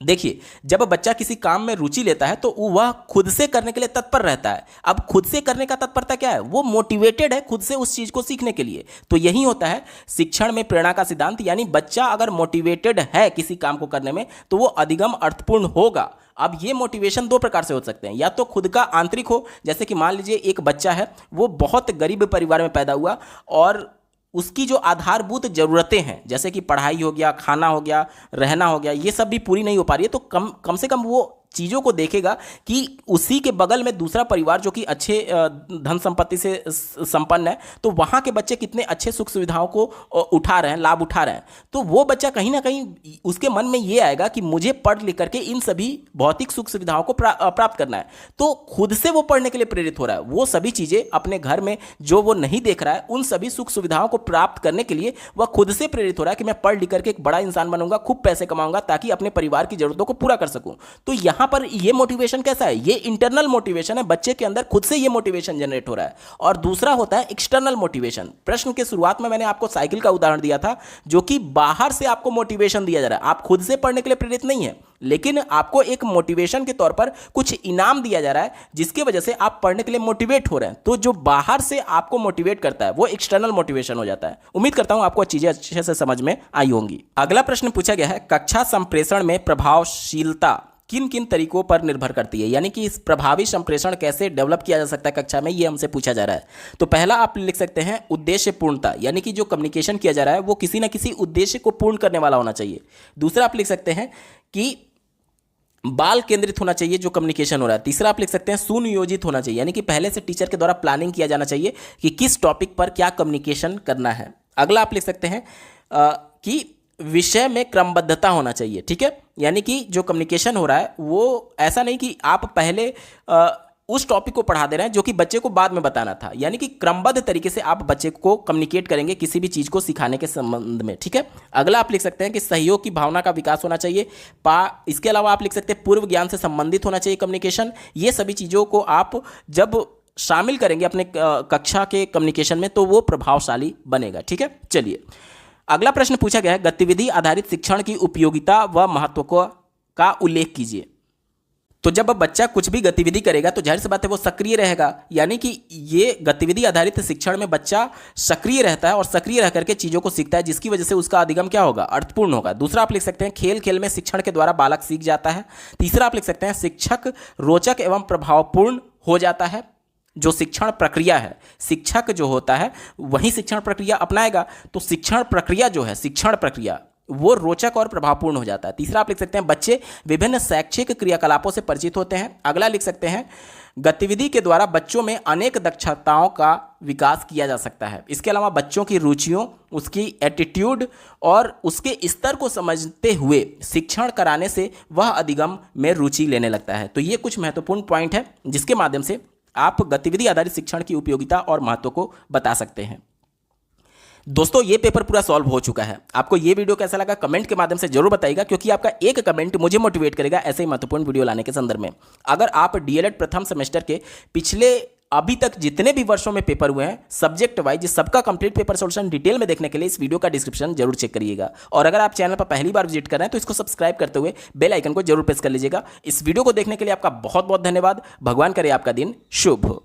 देखिए, जब बच्चा किसी काम में रुचि लेता है तो वह खुद से करने के लिए तत्पर रहता है। अब खुद से करने का तत्परता क्या है? वो मोटिवेटेड है खुद से उस चीज को सीखने के लिए। तो यही होता है शिक्षण में प्रेरणा का सिद्धांत, यानी बच्चा अगर मोटिवेटेड है किसी काम को करने में तो वो अधिगम अर्थपूर्ण होगा। अब ये मोटिवेशन दो प्रकार से हो सकते हैं, या तो खुद का आंतरिक हो, जैसे कि मान लीजिए एक बच्चा है, वो बहुत गरीब परिवार में पैदा हुआ और उसकी जो आधारभूत जरूरतें हैं, जैसे कि पढ़ाई हो गया, खाना हो गया, रहना हो गया, ये सब भी पूरी नहीं हो पा रही है, तो कम से कम वो चीज़ों को देखेगा कि उसी के बगल में दूसरा परिवार जो कि अच्छे धन संपत्ति से संपन्न है, तो वहाँ के बच्चे कितने अच्छे सुख सुविधाओं को उठा रहे हैं, लाभ उठा रहे हैं। तो वो बच्चा कहीं ना कहीं उसके मन में ये आएगा कि मुझे पढ़ लिख करके इन सभी भौतिक सुख सुविधाओं को प्राप्त करना है। तो खुद से वो पढ़ने के लिए प्रेरित हो रहा है। वो सभी चीज़ें अपने घर में जो वो नहीं देख रहा है, उन सभी सुख सुविधाओं को प्राप्त करने के लिए वह खुद से प्रेरित हो रहा है कि मैं पढ़ लिख करके एक बड़ा इंसान बनूंगा, खूब पैसे कमाऊंगा ताकि अपने परिवार की जरूरतों को पूरा कर सकूं। तो यहाँ पर ये मोटिवेशन कैसा है? ये इंटरनल मोटिवेशन है, बच्चे के अंदर खुद से ये मोटिवेशन जनरेट हो रहा है। और दूसरा होता है एक्सटर्नल मोटिवेशन। प्रश्न के शुरुआत में मैंने आपको साइकिल का उदाहरण दिया था, जो कि बाहर से आपको मोटिवेशन दिया जा रहा है। आप खुद से पढ़ने के लिए प्रेरित नहीं है, लेकिन आपको एक मोटिवेशन के तौर पर कुछ इनाम दिया जा रहा है, जिसकी वजह से आप पढ़ने के लिए मोटिवेट हो रहे हैं। तो जो बाहर से आपको मोटिवेट करता है वो एक्सटर्नल मोटिवेशन हो जाता है। उम्मीद करता हूं आपको चीजें अच्छे से समझ में आई होंगी। अगला प्रश्न पूछा गया है, कक्षा संप्रेषण में प्रभावशीलता किन किन तरीकों पर निर्भर करती है, यानी कि इस प्रभावी संप्रेषण कैसे डेवलप किया जा सकता है कक्षा में, ये हमसे पूछा जा रहा है। तो पहला आप लिख सकते हैं उद्देश्य पूर्णता, यानी कि जो कम्युनिकेशन किया जा रहा है वो किसी ना किसी उद्देश्य को पूर्ण करने वाला होना चाहिए। दूसरा आप लिख सकते हैं कि बाल केंद्रित होना चाहिए जो कम्युनिकेशन हो रहा है। तीसरा आप लिख सकते हैं सुनियोजित होना चाहिए, यानी कि पहले से टीचर के द्वारा प्लानिंग किया जाना चाहिए कि किस टॉपिक पर क्या कम्युनिकेशन करना है। अगला आप लिख सकते हैं कि विषय में क्रमबद्धता होना चाहिए, ठीक है, यानी कि जो कम्युनिकेशन हो रहा है वो ऐसा नहीं कि आप पहले उस टॉपिक को पढ़ा दे रहे हैं जो कि बच्चे को बाद में बताना था, यानी कि क्रमबद्ध तरीके से आप बच्चे को कम्युनिकेट करेंगे किसी भी चीज़ को सिखाने के संबंध में, ठीक है। अगला आप लिख सकते हैं कि सहयोग की भावना का विकास होना चाहिए। इसके अलावा आप लिख सकते हैं पूर्व ज्ञान से संबंधित होना चाहिए कम्युनिकेशन। ये सभी चीज़ों को आप जब शामिल करेंगे अपने कक्षा के कम्युनिकेशन में तो वो प्रभावशाली बनेगा, ठीक है। चलिए अगला प्रश्न पूछा गया है, गतिविधि आधारित शिक्षण की उपयोगिता व महत्व का उल्लेख कीजिए। तो जब अब बच्चा कुछ भी गतिविधि करेगा तो जाहिर सी बात है वो सक्रिय रहेगा, यानी कि ये गतिविधि आधारित शिक्षण में बच्चा सक्रिय रहता है और सक्रिय रह करके चीज़ों को सीखता है, जिसकी वजह से उसका अधिगम क्या होगा, अर्थपूर्ण होगा। दूसरा आप लिख सकते हैं खेल खेल में शिक्षण के द्वारा बालक सीख जाता है। तीसरा आप लिख सकते हैं शिक्षक रोचक एवं प्रभावपूर्ण हो जाता है। जो शिक्षण प्रक्रिया है, शिक्षक जो होता है वही शिक्षण प्रक्रिया अपनाएगा, तो शिक्षण प्रक्रिया जो है, शिक्षण प्रक्रिया वो रोचक और प्रभावपूर्ण हो जाता है। तीसरा आप लिख सकते हैं बच्चे विभिन्न शैक्षिक क्रियाकलापों से परिचित होते हैं। अगला लिख सकते हैं गतिविधि के द्वारा बच्चों में अनेक दक्षताओं का विकास किया जा सकता है। इसके अलावा बच्चों की रुचियों, उसकी एटीट्यूड और उसके स्तर को समझते हुए शिक्षण कराने से वह अधिगम में रुचि लेने लगता है। तो ये कुछ महत्वपूर्ण पॉइंट है जिसके माध्यम से आप गतिविधि आधारित शिक्षण की उपयोगिता और महत्व को बता सकते हैं। दोस्तों ये पेपर पूरा सॉल्व हो चुका है। आपको ये वीडियो कैसा लगा कमेंट के माध्यम से जरूर बताइएगा, क्योंकि आपका एक कमेंट मुझे मोटिवेट करेगा ऐसे ही महत्वपूर्ण वीडियो लाने के संदर्भ में। अगर आप डीएलएड प्रथम सेमेस्टर के पिछले अभी तक जितने भी वर्षों में पेपर हुए हैं सब्जेक्ट वाइज सबका कंप्लीट पेपर सॉल्यूशन डिटेल में देखने के लिए इस वीडियो का डिस्क्रिप्शन जरूर चेक करिएगा। और अगर आप चैनल पर पहली बार विजिट कर रहे हैं तो इसको सब्सक्राइब करते हुए बेल आइकन को जरूर प्रेस कर लीजिएगा। इस वीडियो को देखने के लिए आपका बहुत बहुत धन्यवाद। भगवान करे आपका दिन शुभ हो।